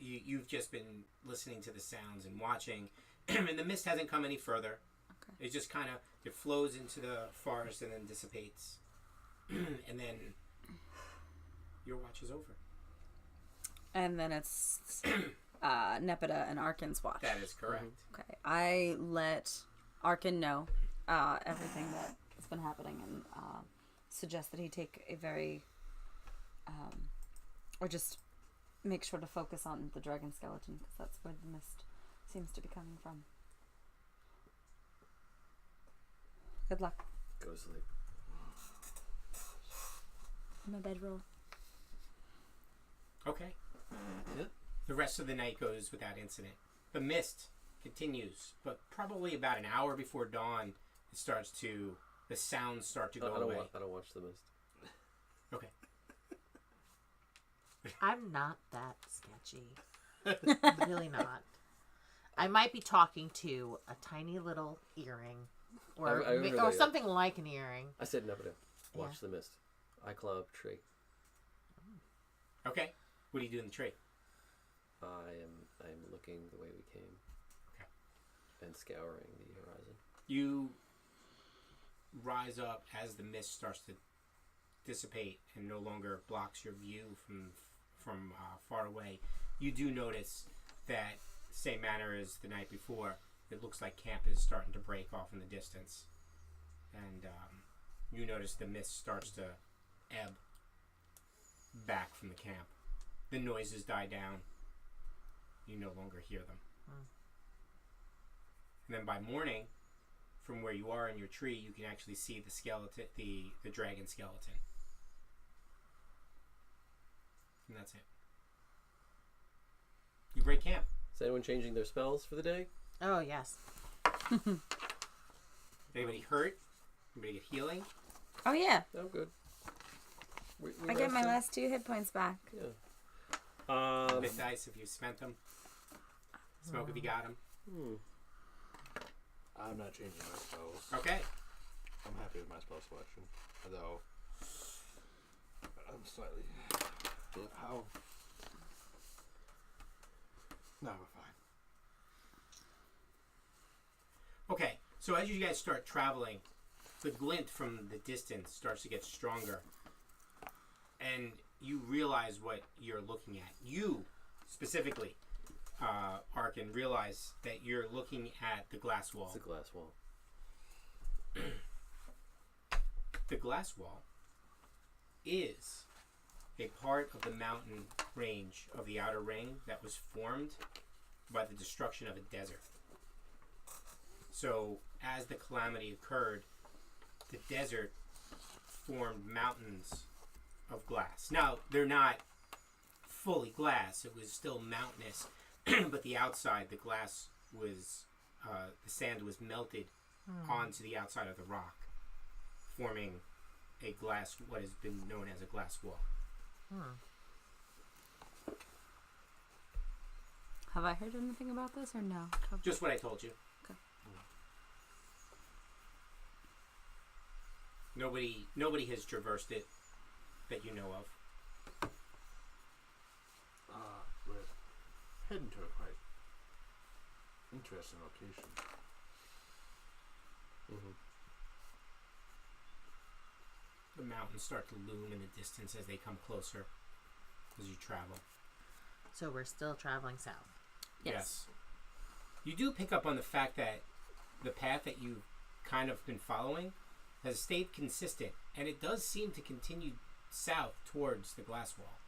you've just been listening to the sounds and watching, and the mist hasn't come any further. Okay. It just kind of flows into the forest and then dissipates, and then your watch is over. And then it's Nepeta and Arken's watch. That is correct. Okay. I let Arken know everything that has been happening and suggest that he take a very or just make sure to focus on the dragon skeleton because that's where the mist seems to be coming from. Good luck. Go to sleep. My bedroll. Okay. Yeah. The rest of the night goes without incident. The mist continues, but probably about an hour before dawn, the sounds start to go away. I don't watch the mist. Okay. I'm not that sketchy. Really not. I might be talking to a tiny little earring. Or, I remember or that, something like an earring. I said Nepeta. Watch the mist. I climb up a tree. Okay. What do you do in the tree? I am looking the way we came. Okay. And scouring the horizon. You rise up as the mist starts to dissipate and no longer blocks your view from far away. You do notice that, same manner as the night before, it looks like camp is starting to break off in the distance. And you notice the mist starts to ebb back from the camp. The noises die down. You no longer hear them. And then by morning, from where you are in your tree, you can actually see the skeleton, the dragon skeleton. And that's it. You break camp. Is anyone changing their spells for the day? Oh, yes. Anybody hurt? Anybody get healing? Oh yeah. I'm good. We I get my rested. last 2 hit points back. Yeah. Hit dice if you spent them. Smoke if you got them. I'm not changing my spells. Okay. I'm happy with my spell selection. Although, I'm slightly... How? No, we're fine. Okay, so as you guys start traveling, the glint from the distance starts to get stronger. And you realize what you're looking at. You, specifically, Arken, realize that you're looking at the glass wall. It's a glass wall. The glass wall is a part of the mountain range of the Outer Ring that was formed by the destruction of a desert. So, as the calamity occurred, the desert formed mountains of glass. Now, they're not fully glass. It was still mountainous, but the outside, the glass was, the sand was melted onto the outside of the rock, forming what has been known as a glass wall. Have I heard anything about this or no? Just what I told you. Okay. Nobody has traversed it that you know of. We're heading to a quite interesting location. The mountains start to loom in the distance as they come closer as you travel. So we're still traveling south. Yes. You do pick up on the fact that the path that you've kind of been following has stayed consistent, and it does seem to continue south towards the glass wall.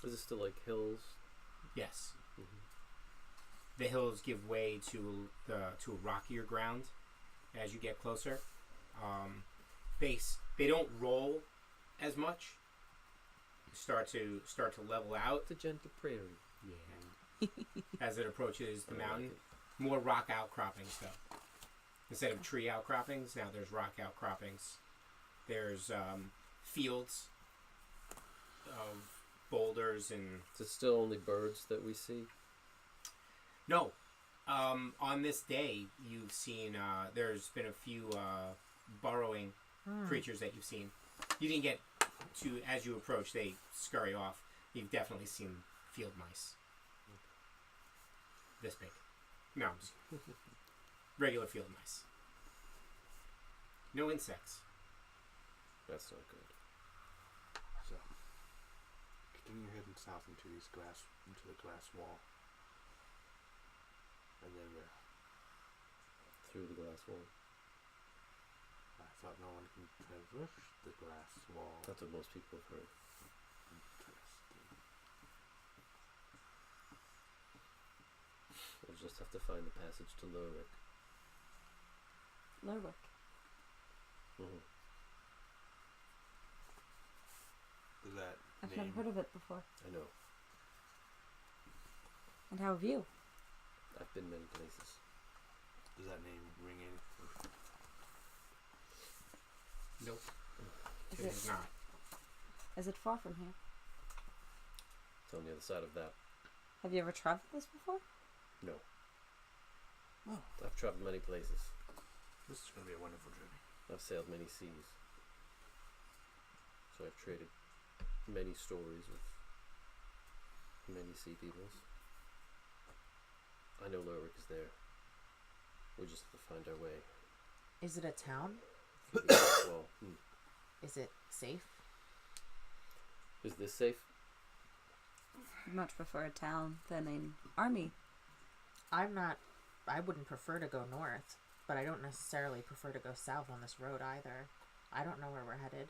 Is it still like hills? Yes. The hills give way to a rockier ground as you get closer. They don't roll as much. Start to level out. The gentle prairie. Yeah. As it approaches the mountain, more rock outcroppings though. Instead of tree outcroppings, now there's rock outcroppings. There's fields of boulders and. Is it still only birds that we see? No. On this day, you've seen. There's been a few burrowing creatures that you've seen. You didn't get to as you approach. They scurry off. You've definitely seen field mice. This big. No, just regular field mice. No insects. That's not good. So, continue heading south into the glass wall, and then we're Through the glass wall. I thought no one can traverse the glass wall. That's what most people have heard. Interesting. We'll just have to find the passage to Lurwick. Lurwick. Does that I've name? never heard of it before. I know. And how have you? I've been many places. Does that name ring anything? Nope. Is It is not. Is it far from here? It's on the other side of that. Have you ever traveled this before? No. Oh, I've traveled many places. this is going to be a wonderful journey. I've sailed many seas. So I've traded many stories with many sea peoples. I know Lurwick is there. We just have to find our way. Is it a town? Well, Is it safe? is this safe? I'd much prefer a town than an army. I wouldn't prefer to go north, but I don't necessarily prefer to go south on this road either. I don't know where we're headed.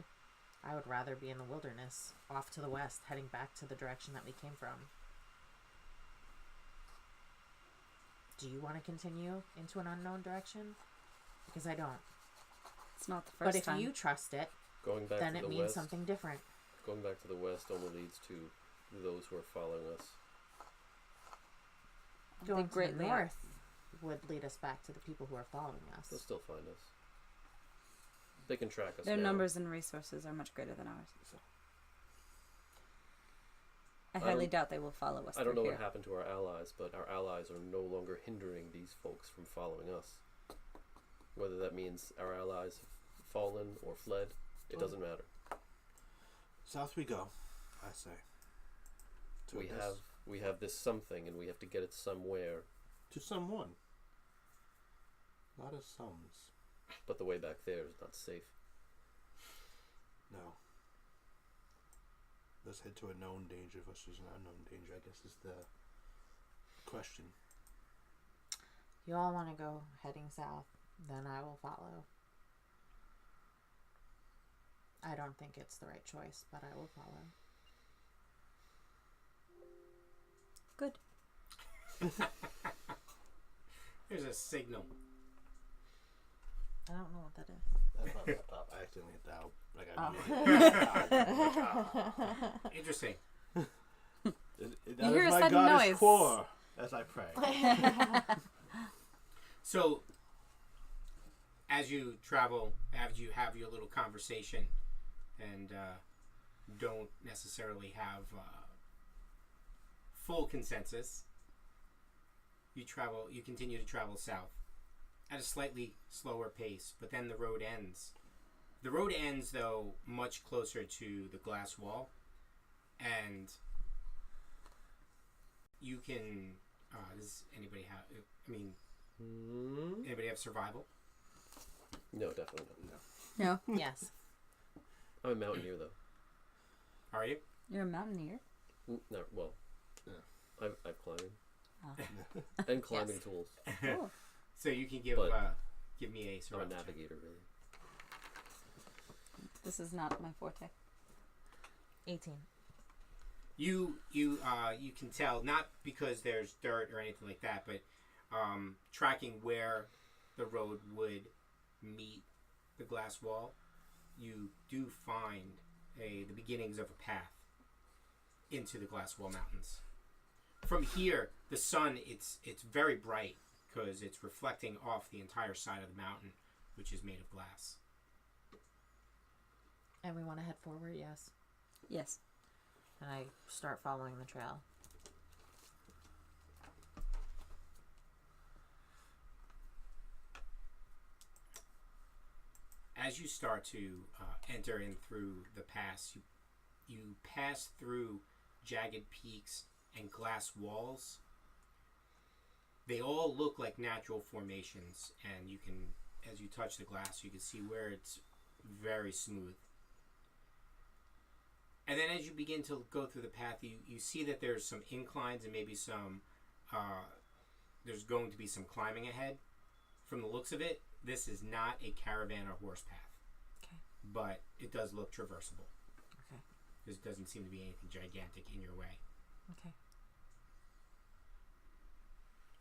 I would rather be in the wilderness, off to the west, heading back to the direction that we came from. Do you want to continue into an unknown direction? Because I don't. It's not the But first if time. you trust it, Going back then to it the means west. something different. Going back to the west only leads to those who are following us. Going to the greatly north would lead us back to the people who are following They'll us. still find us. They can track us Their down. numbers and resources are much greater than ours. So, I I highly don't- doubt they will follow us. I don't know through what here. happened to our allies, but our allies are no longer hindering these folks from following us. Whether that means our allies have fallen or fled, it doesn't matter. south we go, I say. To We have this something, and we have to get it somewhere. To someone. A lot of sums. But the way back there is not safe. No. Let's head to a known danger versus an unknown danger, I guess is the question. You all want to go heading south, then I will follow. I don't think it's the right choice, but I will follow. Good. There's a signal. I don't know what that is. I accidentally hit that. Like I Interesting. That hear is a my sudden goddess noise. core as I pray. So, as you travel, as you have your little conversation, and don't necessarily have full consensus, you continue to travel south at a slightly slower pace, but then the road ends. The road ends, though, much closer to the glass wall, and you can... does anybody have... anybody have survival? No, definitely not. No. Yes. I'm a mountaineer, though. Are you? You're a mountaineer? No, well, Yeah. I've climbing. Oh. And climbing Yes. tools. Cool. So you can give me a I'm a survival check. navigator, really. This is not my forte. 18. You can tell, not because there's dirt or anything like that, but tracking where the road would meet the glass wall, you do find the beginnings of a path into the glass wall mountains. From here, the sun, it's very bright because it's reflecting off the entire side of the mountain, which is made of glass. And we want to head forward, yes. Yes. And I start following the trail. As you start to enter in through the pass, you pass through jagged peaks and glass walls. They all look like natural formations, and you can, as you touch the glass, you can see where it's very smooth. And then as you begin to go through the path, you see that there's some inclines and maybe some, there's going to be some climbing ahead. From the looks of it, this is not a caravan or horse path. Okay. But it does look traversable. Okay. There doesn't seem to be anything gigantic in your way. Okay.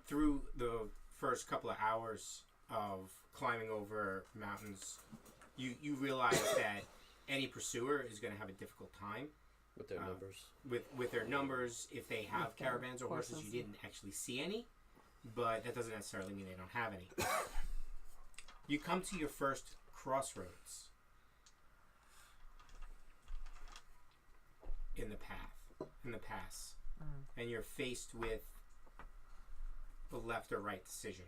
Through the first couple of hours of climbing over mountains, you realize that any pursuer is going to have a difficult time. With their numbers. With their numbers, if they have caravans or horses, you didn't actually see any, but that doesn't necessarily mean they don't have any. You come to your first crossroads in the pass, and you're faced with the left or right decision.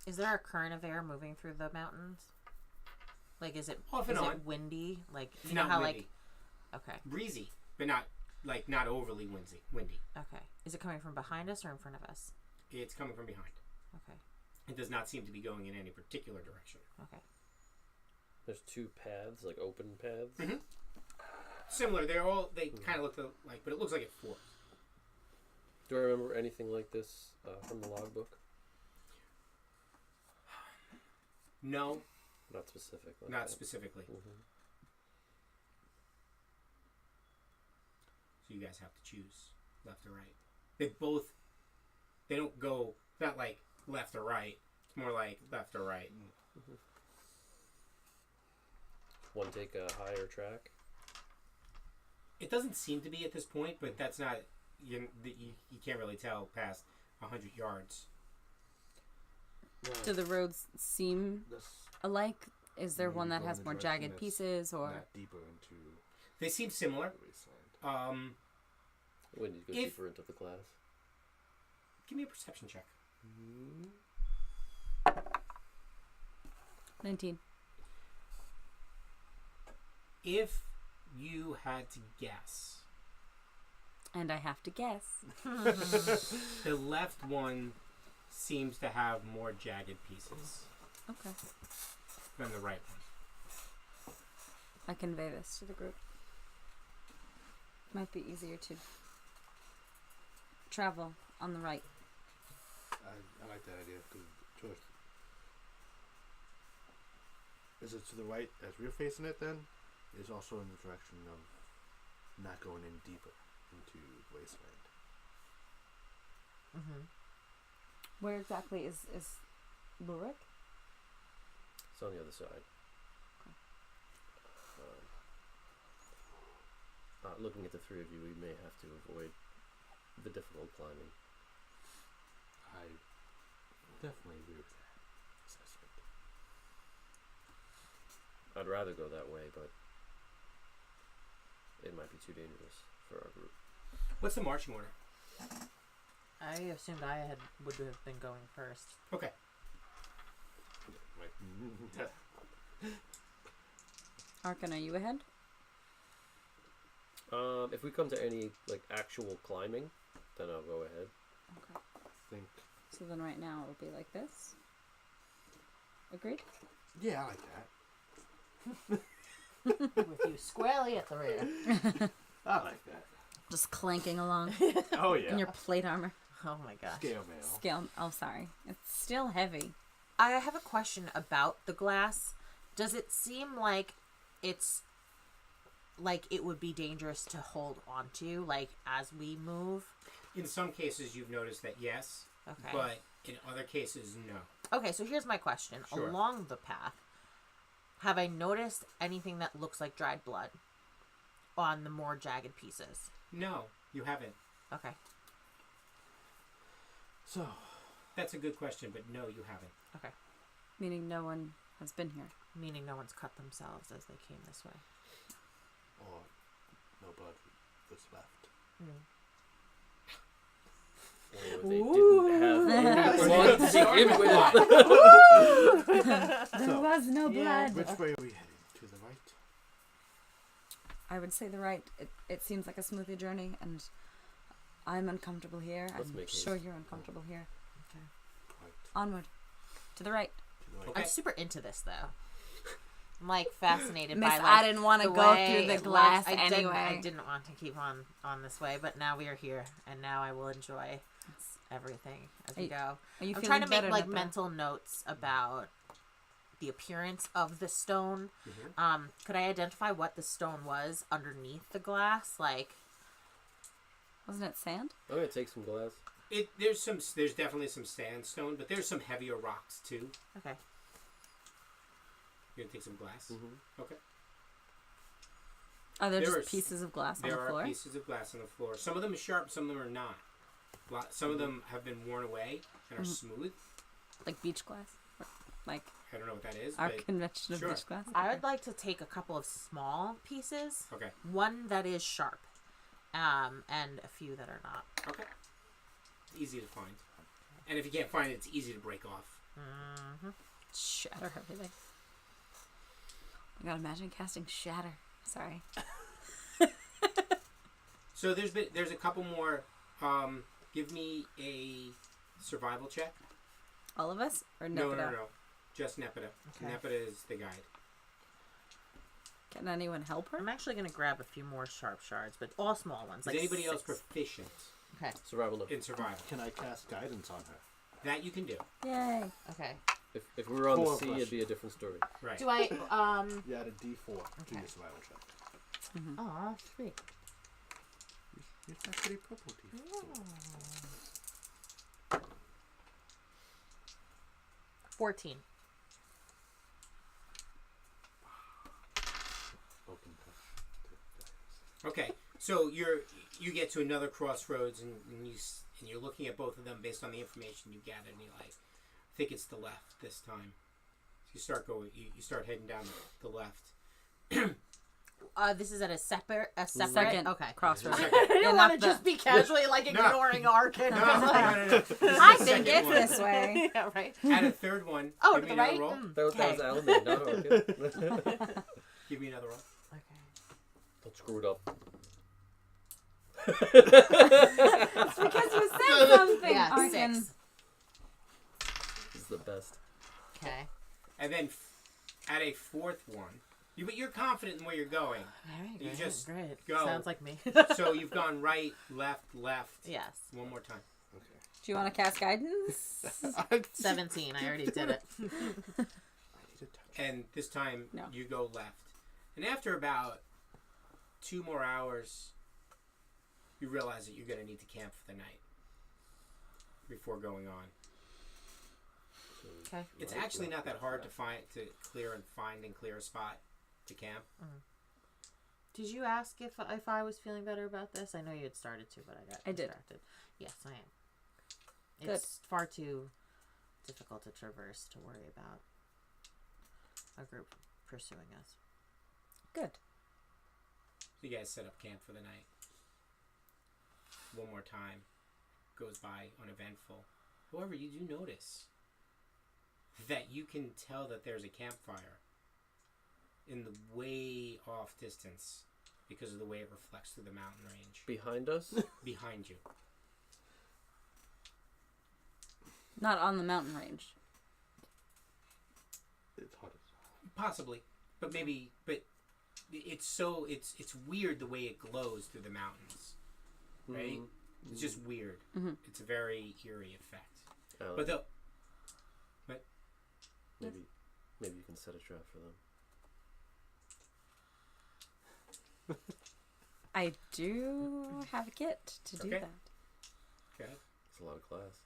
Is there a current of air moving through the mountains? Like, is it Off and is on. it windy? Like, you Not know how windy. okay, Breezy, but not overly windy. okay. Is it coming from behind us or in front of us? It's coming from behind. Okay, It does not seem to be going in any particular direction. okay. There's two paths, like open paths. Mm-hmm. Similar, they kind of look like, but it looks like it forks. Do I remember anything like this from the logbook? No, Not specific. not specifically. Mm-hmm. So you guys have to choose left or right. They don't go, it's not like left or right. It's more like left or right. Mm-hmm. One take a higher track. It doesn't seem to be at this point, but that's not, you can't really tell past 100 yards. Do the roads seem alike? Is there one that go has in a more direction jagged that's pieces, or not deeper into They seem similar. the wasteland? When you go If- deeper into the class. Give me a perception check. 19? If you had to guess, And I have to guess. the left one seems to have more jagged pieces Okay. than the right one. I convey this to the group. Might be easier to travel on the right. I like that idea because choice. Is it to the right as we're facing it then? It's also in the direction of not going in deeper into wasteland. Mm-hmm. Where exactly is Lurik? It's on the other side. Looking at the three of you, we may have to avoid the difficult climbing. I definitely agree with that assessment. I'd rather go that way, but it might be too dangerous for our group. What's the marching order? I assumed I would have been going first. Okay. Arken, are you ahead? If we come to any like actual climbing, then I'll go ahead. Okay. I think. So then right now it'll be like this. Agreed? Yeah, I like that. With you squarely at the rear. I like that. Just clanking along Oh yeah. in your plate armor. Oh my gosh. Scale mail. Scale. Oh, sorry. It's still heavy. I have a question about the glass. Does it seem like it's like it would be dangerous to hold onto, like as we move? In some cases, you've noticed that yes, Okay. but in other cases, no. Okay, so here's my question. Sure. Along the path, have I noticed anything that looks like dried blood on the more jagged pieces? No, you haven't. Okay. So, That's a good question, but no, you haven't. Okay. Meaning no one has been here. Meaning no one's cut themselves as they came this way. or no blood was left. Or they didn't have any blood to begin with. There was no blood. Which way are we heading? To the right? I would say the right. It seems like a smoother journey, and I'm uncomfortable here. Let's I'm make sure haste. you're uncomfortable here. Right. Onward. To the right. To the right. Okay. I'm super into this though. I'm like fascinated Miss, by like I didn't want to the go way through the it glass looks. anyway. I didn't want to keep on this way, but now we are here, and now I will enjoy everything as we go. Are you I'm feeling trying to make better, like Nepeta? mental notes about the appearance of the stone. Mm-hmm. Could I identify what the stone was underneath the glass? Like, Wasn't it sand? I'm gonna take some glass. There's definitely some sandstone, but there's some heavier rocks too. okay, You're gonna take some glass. Mm-hmm. Okay. Are there There just are- pieces of glass on There the are floor? pieces of glass on the floor. Some of them are sharp, some of them are not. Some of them have been worn away and are smooth. Like beach glass? Like I don't know what that is, our but convention of sure. beach glass? I would like to take a couple of small pieces. okay. One that is sharp, and a few that are not. Okay. Easy to find. And if you can't find it, it's easy to break off. Shatter everything. I gotta imagine casting shatter. Sorry. So there's a couple more. Give me a survival check. All of us? Or No, Nepeta? just Nepeta. Okay. Nepeta is the guide. Can anyone help her? I'm actually going to grab a few more sharp shards, but all small ones. Is Like anybody else 6. proficient Okay. Survival. in survival? Can I cast guidance on her? That you can do. Yay. Okay. If we were on the Four sea, it'd be a different story. Right. Do I, You add a D4 to Okay. your survival check. Oh, sweet. It's actually purple D4. 14. Spoken Okay. So you get to another crossroads and you're looking at both of them based on the information you gathered, and you're like, I think it's the left this time. So you start going. You start heading down the left. This is at a separate. Second Okay. crossroads. I didn't Yeah, want not to the- just be casually like ignoring Arken. No. I think it's this way. Yeah, right. At a third one. Oh, give to me the another right. roll. That was Okay. Alymae, not Arken. Give me another roll. Okay. Don't screw it up. It's because you said something, Yeah, Arken. 6. This is the best. Okay. And then at a fourth one, but you're confident in where you're going. Very You good. just Great. go. Sounds like me. So you've gone right, left. Yes. One more time. Do you want to cast guidance? 17. I already did it. I need a touch. And this time No. you go left. And after about 2 more hours, you realize that you're going to need to camp for the night before going on. Okay. It's actually not that hard to clear a spot to camp. Did you ask if I was feeling better about this? I know you had started to, but I did. distracted. Yes, I am. Good. It's far too difficult to traverse to worry about a group pursuing us. Good. So you guys set up camp for the night. One more time. Goes by uneventful. However, you do notice that you can tell that there's a campfire in the way off distance because of the way it reflects through the mountain range. Behind us? Behind you. Not on the mountain range. It's hard. Possibly. But maybe, but it's weird the way it glows through the mountains. Right? Mm-hmm. It's just weird. Mm-hmm. It's a very eerie effect. But the... Maybe you can set a trap for them. I do have a kit to do that. Okay. It's a lot of glass.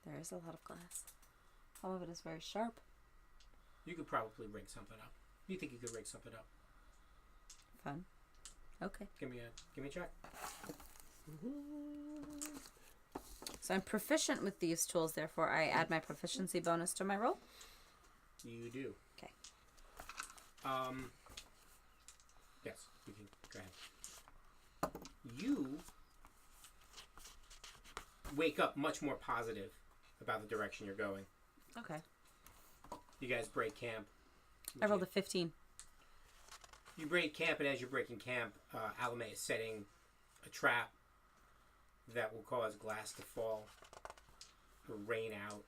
There is a lot of glass. All of it is very sharp. You could probably rig something up. You think you could rig something up? Fun. Okay. Give me a check. So I'm proficient with these tools, therefore I add my proficiency bonus to my roll. You do. Okay. Yes, you can go ahead. You wake up much more positive about the direction you're going. Okay. You guys break camp. I rolled a 15. You break camp, and as you're breaking camp, Alymae is setting a trap that will cause glass to fall or rain out.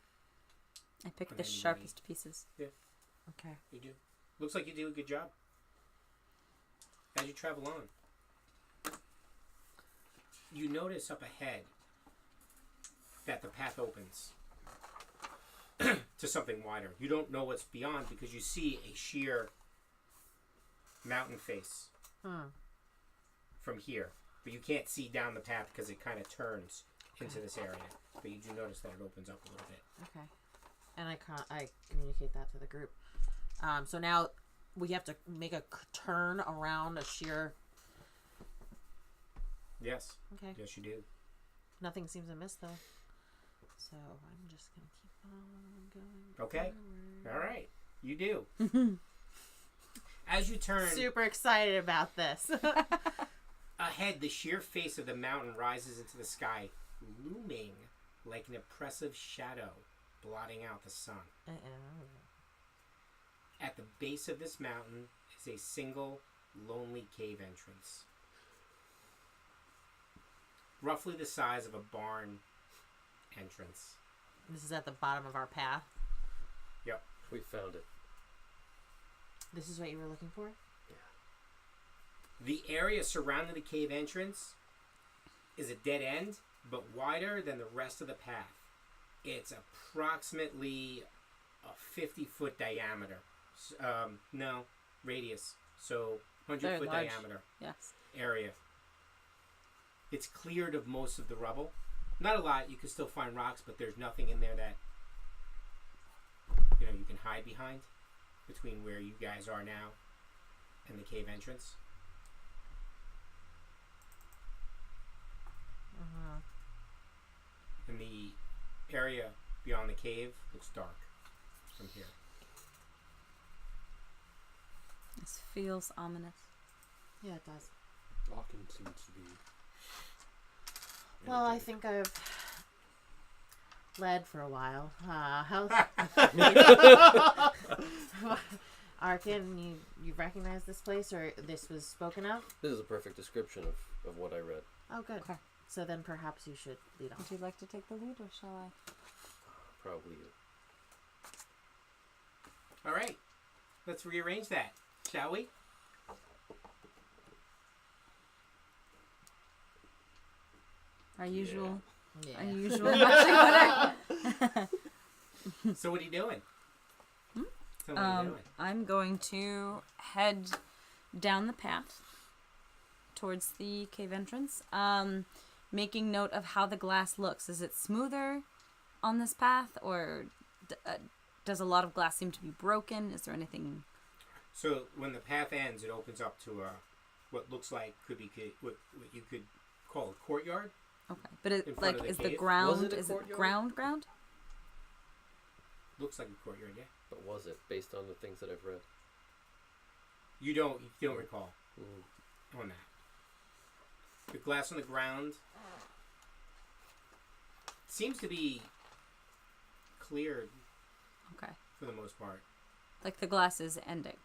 I picked the sharpest pieces. Yeah. Okay. You do. Looks like you do a good job. As you travel on, you notice up ahead that the path opens to something wider. You don't know what's beyond because you see a sheer mountain face from here. But you can't see down the path because it kind of turns into this area. But you do notice that it opens up a little bit. Okay. And I communicate that to the group. So now we have to make a turn around a sheer... Yes. Okay. Yes, you do. Nothing seems amiss, though. So I'm just going to keep on going. Okay. Forward. All right. You do. As you turn... Super excited about this. Ahead, the sheer face of the mountain rises into the sky, looming like an oppressive shadow, blotting out the sun. At the base of this mountain is a single, lonely cave entrance. Roughly the size of a barn entrance. This is at the bottom of our path. Yep. We found it. This is what you were looking for? The area surrounding the cave entrance is a dead end, but wider than the rest of the path. It's approximately a 50-foot diameter. No, radius. So 100-foot diameter area. It's cleared of most of the rubble. Not a lot. You can still find rocks, but there's nothing in there that you can hide behind between where you guys are now and the cave entrance. And the area beyond the cave looks dark from here. This feels ominous. Yeah, it does. Arken seems to be... Well, I think I've led for a while. Arken, you recognize this place, or this was spoken of? This is a perfect description of what I read. Oh, good. Okay. So then perhaps you should lead on. Would you like to take the lead, or shall I? Probably you. All right. Let's rearrange that, shall we? Our usual Yeah. matching order. So what are you doing? So what are you doing? I'm going to head down the path towards the cave entrance, making note of how the glass looks. Is it smoother on this path, or does a lot of glass seem to be broken? Is there anything... So when the path ends, it opens up to what looks like what you could call a courtyard. Okay, but is the Was ground... it a Is it courtyard? ground? Looks like a courtyard, yeah. But was it, based on the things that I've read? You don't recall on that. The glass on the ground seems to be cleared. Okay. For the most part. Like the glass is ending.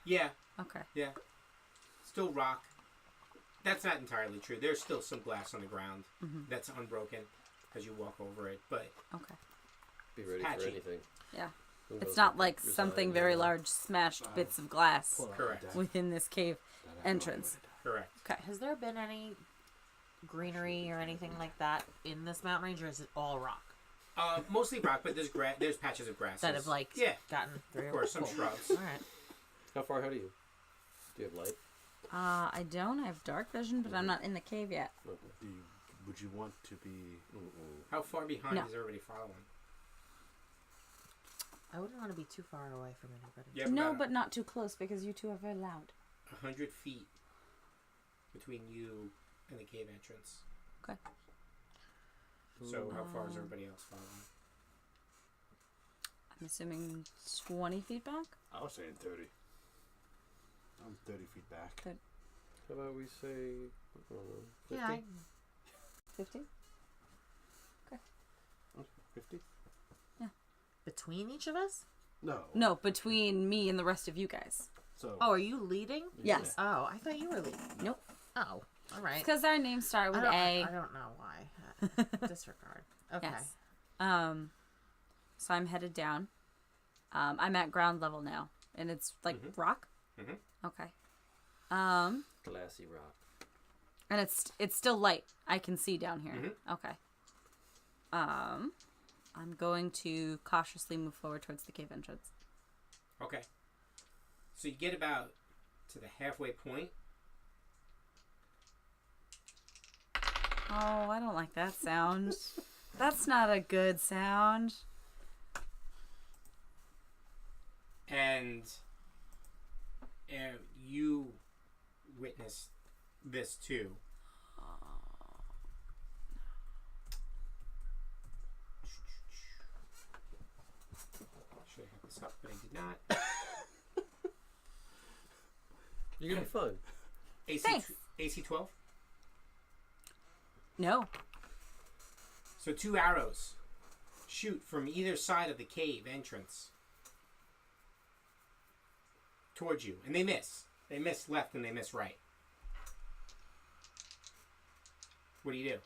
Yeah. Okay. Yeah. Still rock. That's not entirely true. There's still some glass on the ground that's unbroken as you walk over it, but okay. Be ready patchy. for anything. Yeah. Who It's knows not what like could something reside very in large smashed bits of glass Correct. within this cave entrance. Correct. Okay. Has there been any greenery or anything like that in this mountain range, or is it all rock? Mostly rock, but there's patches of grass That have gotten through. Of course, some Cool. shrubs. All right. How far ahead are you? Do you have light? I don't. I have dark vision, but I'm not in the cave yet. Okay. Would you want to be? How far behind No. is everybody following? I wouldn't want to be too far away from anybody. You have No, about but not too close because you two are very loud. 100 feet between you and the cave entrance. Okay. So how far is everybody else following? I'm assuming 20 feet back? I was saying 30. I'm 30 feet back. How about we say, 50? Yeah. 50? 50? Between each of us? No. No, between me and the rest of you guys. So. Oh, are you leading? Yes. Oh, I thought you were leading. Nope. Oh, all right. Because our names start with A. I don't know why. Disregard. Okay. Yes. So I'm headed down. I'm at ground level now, and it's like rock. Mhm. Okay. Glassy rock. And it's still light. I can see down here. Okay. I'm going to cautiously move forward towards the cave entrance. Okay. So you get about to the halfway point. Oh, I don't like that sound. That's not a good sound. And you witness this too. Should have this up, but I did not. You're gonna be fun. Thanks. AC 12. No. So 2 arrows shoot from either side of the cave entrance towards you, and they miss. They miss left and they miss right. What do you do?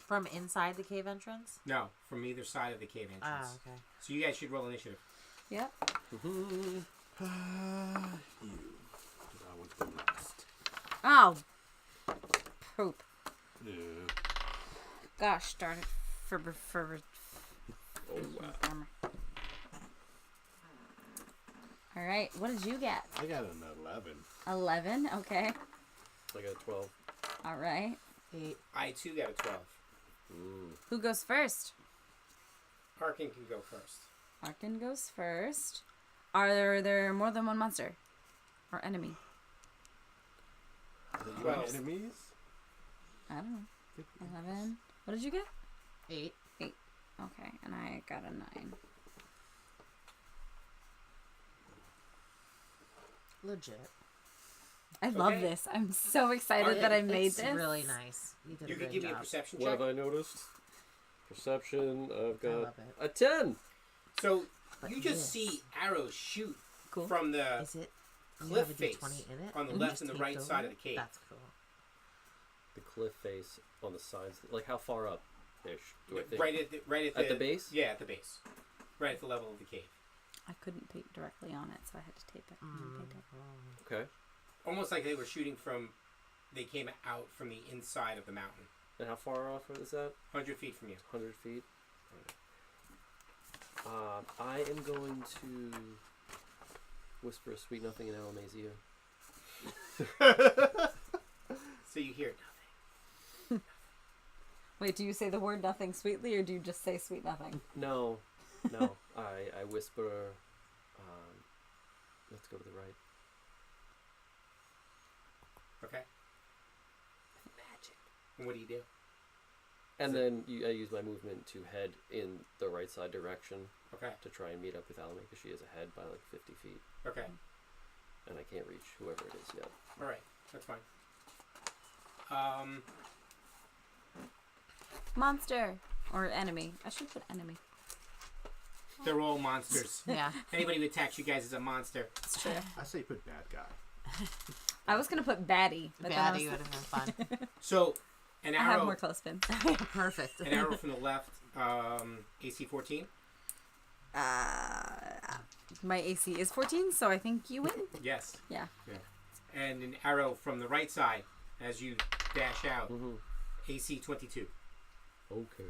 From inside the cave entrance? No, from either side of the cave entrance. Ah, okay. So you guys should roll initiative. Yep. You. 'Cause I went the last. Oh. Poop. Yeah. Gosh darn it. Oh, wow. All right. What did you get? I got an 11. 11. Okay. I got 12. All right. 8. I too got a 12. Who goes first? Arken can go first. Arken goes first. Are there more than one monster? Or enemy? Are they 12. enemies? I don't know. 11. What did you get? 8. 8. Okay. And I got a 9. Legit. I love Okay. this. I'm so excited Arken, that I made It's this. really nice. You did You a can good give me a job. perception What check. have I noticed? Perception. I've I got love it. a 10. So But you just this- see arrows shoot Cool. from the Is it? You cliff have a face D20 in it? on the and left just and the taped right over side it? of the cave. That's cool. The cliff face on the sides. Like how far up ish do I think? right at the At the base? Yeah, at the base. Right at the level of the cave. I couldn't paint directly on it, so I had to tape it. and paint it. Okay. Almost like they were shooting from. They came out from the inside of the mountain, And how far off is that? 100 feet from you. 100 feet. I am going to whisper a sweet nothing in Alymae's ear. So you hear Wait, do you say the word nothing sweetly, or do you just say sweet nothing? No. I whisper, let's go to the right. okay. Magic. And what do you do? And then I use my movement to head in the right side direction Okay. to try and meet up with Alymae because she is ahead by like 50 feet. Okay. and I can't reach whoever it is yet. All right, that's fine. Monster or enemy. I should put enemy. They're all monsters. Yeah. Anybody who attacks you guys is a monster. It's true. I say put bad guy. I was gonna put baddie. But Baddie would have been fun. So, an I have arrow. more clothespins. Perfect. An arrow from the left. AC 14. My AC is 14, so I think you win. Yes. Yeah. And an arrow from the right side as you dash out. AC 22. Okay.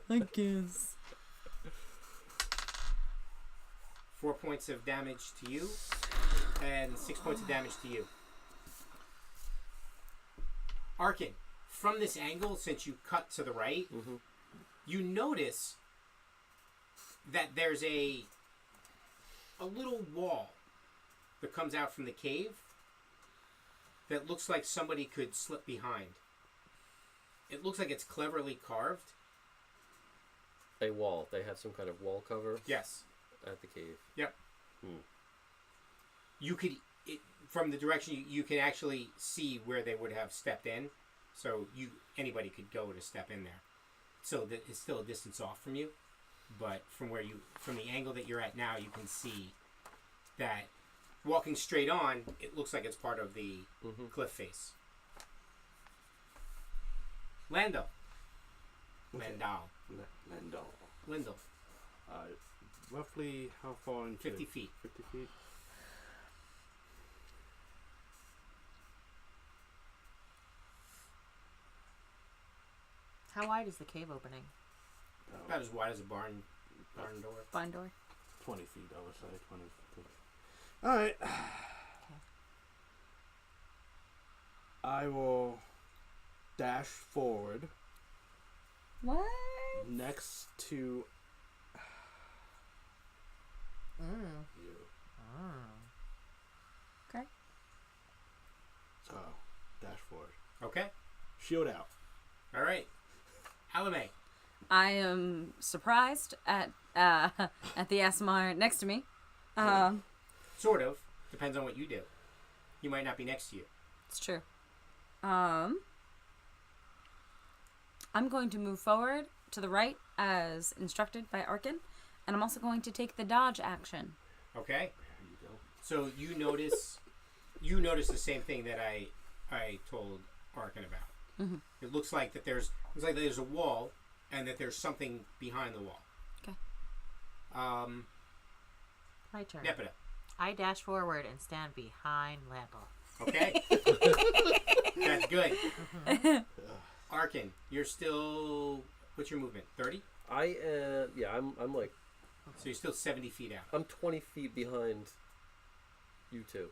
I guess. 4 points of damage to you, and 6 points of damage to you. Arken, from this angle, since you cut to the right, you notice that there's a little wall that comes out from the cave that looks like somebody could slip behind. It looks like it's cleverly carved. A wall. They have some kind of wall cover Yes. at the cave. Yep. You could, from the direction, you can actually see where they would have stepped in. So anybody could go to step in there. So that it's still a distance off from you, but from the angle that you're at now, you can see that walking straight on, it looks like it's part of the cliff face. Landal. Roughly how far into 50 feet. 50 feet. How wide is the cave opening? About as wide as a barn door. Barn door. 20 feet, I would say. 20 feet. Alright. I will dash forward What? next to Mm. you. Okay. So, dash forward. Okay. Shield out. All right. Alymae. I am surprised at the ASMR next to me. Sort of. Depends on what you do. He might not be next to you. It's true. I'm going to move forward to the right as instructed by Arken, and I'm also going to take the dodge action. Okay. There you go. So you notice the same thing that I told Arken about. Mm-hmm. It looks like that there's a wall, and that there's something behind the wall. Okay. My turn. Nepeta. I dash forward and stand behind Landal. Okay. That's good. Arken, you're still. What's your movement? 30. I'm like, So you're still 70 feet out. I'm 20 feet behind you two.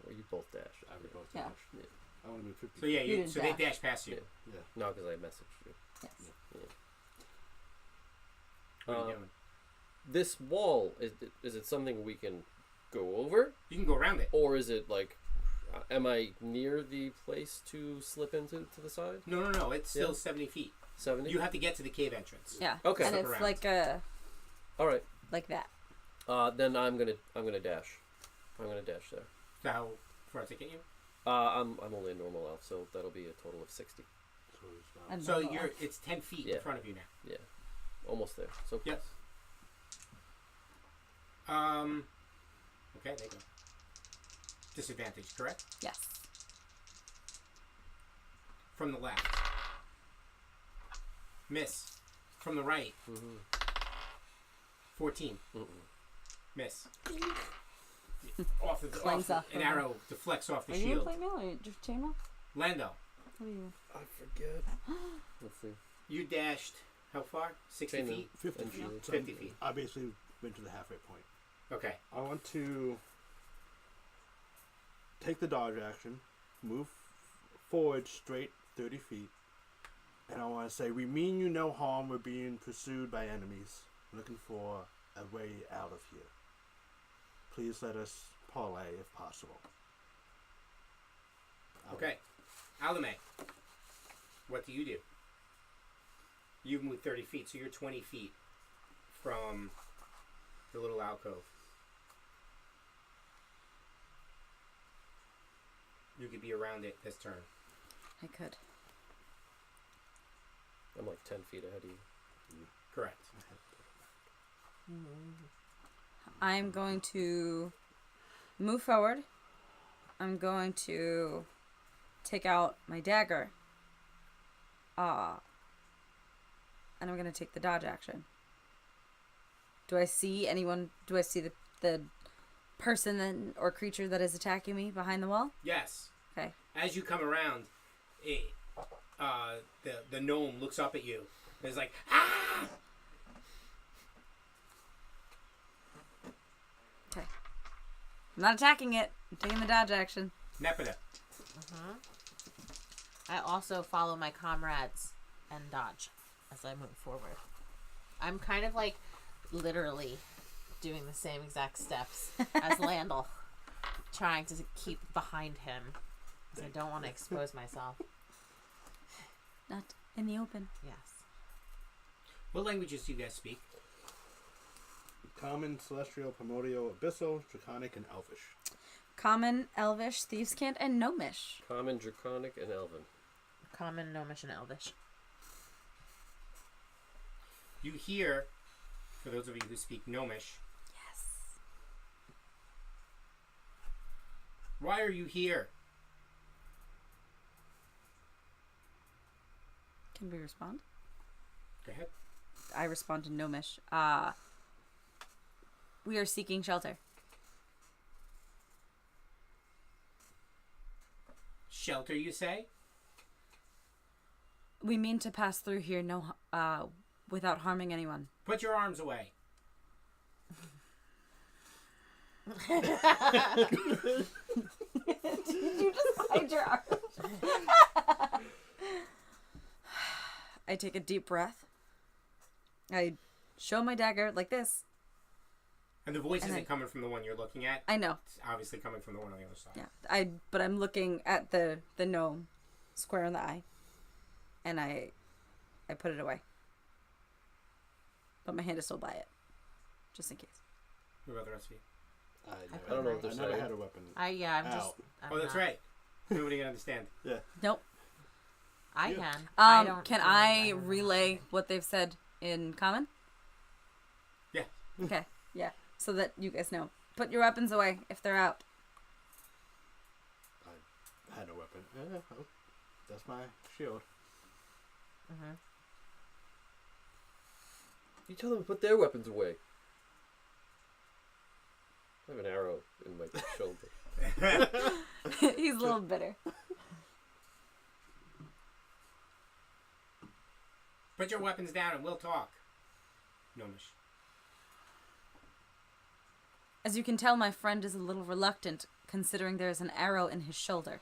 You both dash. I would both Yeah. dash. Yeah. I want to move 50 So yeah, You didn't so they dash. dash past you. Yeah. Yeah. No, because I messaged you. Yes. What are you doing? This wall, is it something we can go over? You can go around it. Or is it like, am I near the place to slip into to the side? No. It's still Yeah. 70 feet. 70? You have to get to the cave entrance. Yeah. Okay. And Slip it's around. like All right. like that. Then I'm gonna dash. I'm gonna dash there. So how far to get you? I'm only a normal elf, so that'll be a total of 60. So it's about And So normal. it's 10 feet Yeah. in front of you now. Yeah, almost there. So close. Yep. Okay, there you go. Disadvantage, correct? Yes. From the left. Miss. From the right. Mm-mm. 14. Miss. Clangs off an the- arrow deflects off the Are you shield. gonna play now or just chainmail? Landal, What are you? I forget. Let's see. you dashed how far? 60 Chainmail. feet? 50 And feet. shield. So 50 feet. I basically went to the halfway point. Okay. I want to take the dodge action, move forward straight 30 feet, and I want to say, we mean you no harm. We're being pursued by enemies. Looking for a way out of here. Please let us parlay if possible. Okay. Alymae, what do? You've moved 30 feet, so you're 20 feet from the little alcove. you could be around it this turn. I could. I'm like 10 feet ahead of you. Correct. I'm going to move forward. I'm going to take out my dagger. And I'm going to take the dodge action. Do I see anyone? Do I see the person or creature that is attacking me behind the wall? Yes. Okay. As you come around, the gnome looks up at you. And is like, ah! Okay. I'm not attacking it. I'm taking the dodge action. Nepeta. I also follow my comrades and dodge as I move forward. I'm kind of like literally doing the same exact steps as Landal, trying to keep behind him because I don't want to expose myself. Not in the open. Yes. What languages do you guys speak? Common, Celestial, Primordial, Abyssal, Draconic, and Elvish. Common, Elvish, Thieves' Cant, and Gnomish. Common, Draconic, and Elven. Common, Gnomish, and Elvish. You hear, for those of you who speak Gnomish, Yes. why are you here? Can we respond? Go ahead. I respond to Gnomish. We are seeking shelter. Shelter, you say? We mean to pass through here without harming anyone. Put your arms away. Did you just hide your arms? I take a deep breath. I show my dagger like this. And the voice isn't coming from the one you're looking at. I know. It's obviously coming from the one on the other side. Yeah. But I'm looking at the gnome square in the eye. And I put it away. But my hand is still by it. Just in case. What about the rest of you? I don't know what they're I never saying. had a weapon. I'm Out. That's right. Nobody can understand. Yeah. Nope. I Yeah. can. I don't. Can I relay what they've said in common? Yeah. Okay. Yeah. So that you guys know. Put your weapons away if they're out. I had no weapon. Oh, that's my shield. Mm-hmm. You tell them to put their weapons away. I have an arrow in my shoulder. He's a little bitter. Put your weapons down and we'll talk. Gnomish. As you can tell, my friend is a little reluctant, considering there is an arrow in his shoulder.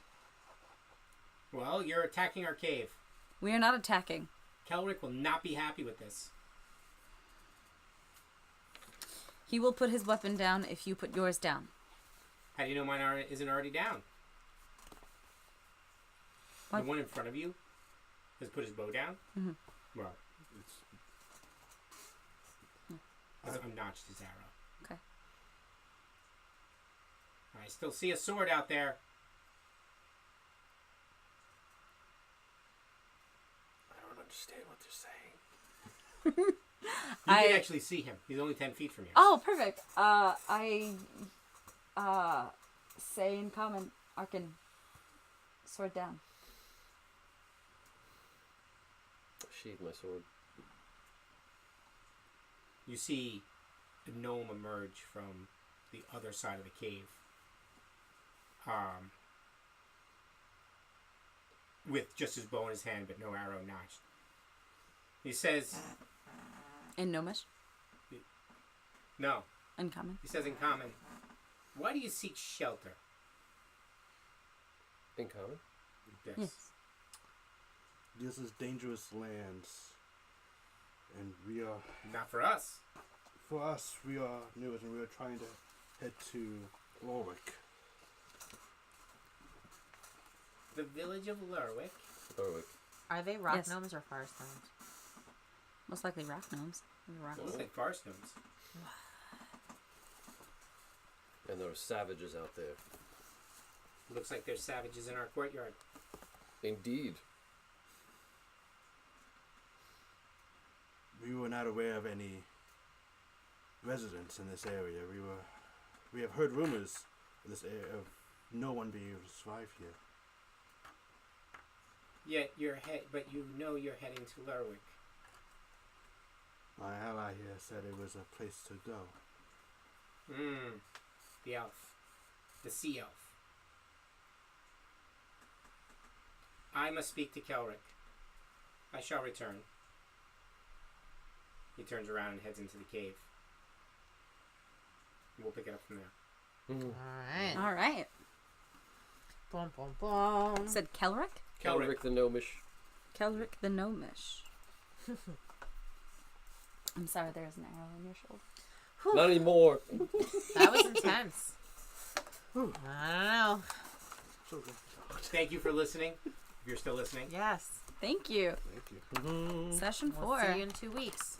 Well, you're attacking our cave. We are not attacking. Kelric will not be happy with this. He will put his weapon down if you put yours down. How do you know mine isn't already down? What? The one in front of you has put his bow down? Mm-hmm. Well, it's unnotched his arrow. Okay. I still see a sword out there. I don't understand what they're saying. You can actually see him. He's only 10 feet from you. Oh, perfect. I say in common, Arken, sword down. Sheathe my sword. You see a gnome emerge from the other side of the cave. With just his bow in his hand, but no arrow notched. He says... In Gnomish? No. In common? He says in common, why do you seek shelter? In common? Yes. This is dangerous lands. And we are... Not for us. For us, we are new and we are trying to head to Lorwick. The village of Lurwick. Lorwick. Are they rock Yes. gnomes or forest gnomes? Most likely rock gnomes. Rock Looks like forest gnomes. And there are savages out there. Looks like there's savages in our courtyard. Indeed. We were not aware of any residents in this area. We have heard rumors of this area of no one being able to survive here. Yet you're you're heading to Lerwick. My ally here said it was a place to go. The elf. The sea elf. I must speak to Kelric. I shall return. He turns around and heads into the cave. We'll pick it up from there. All right. Boom, boom, boom. Said Kelric? Kelric the Gnomish. Kelric the Gnomish. I'm sorry, there's an arrow in your shoulder. Whew. Not anymore. That was intense. I don't know. So good. Thank you for listening. If you're still listening. Yes. Thank you. Thank you. Session 4. We'll see you in 2 weeks.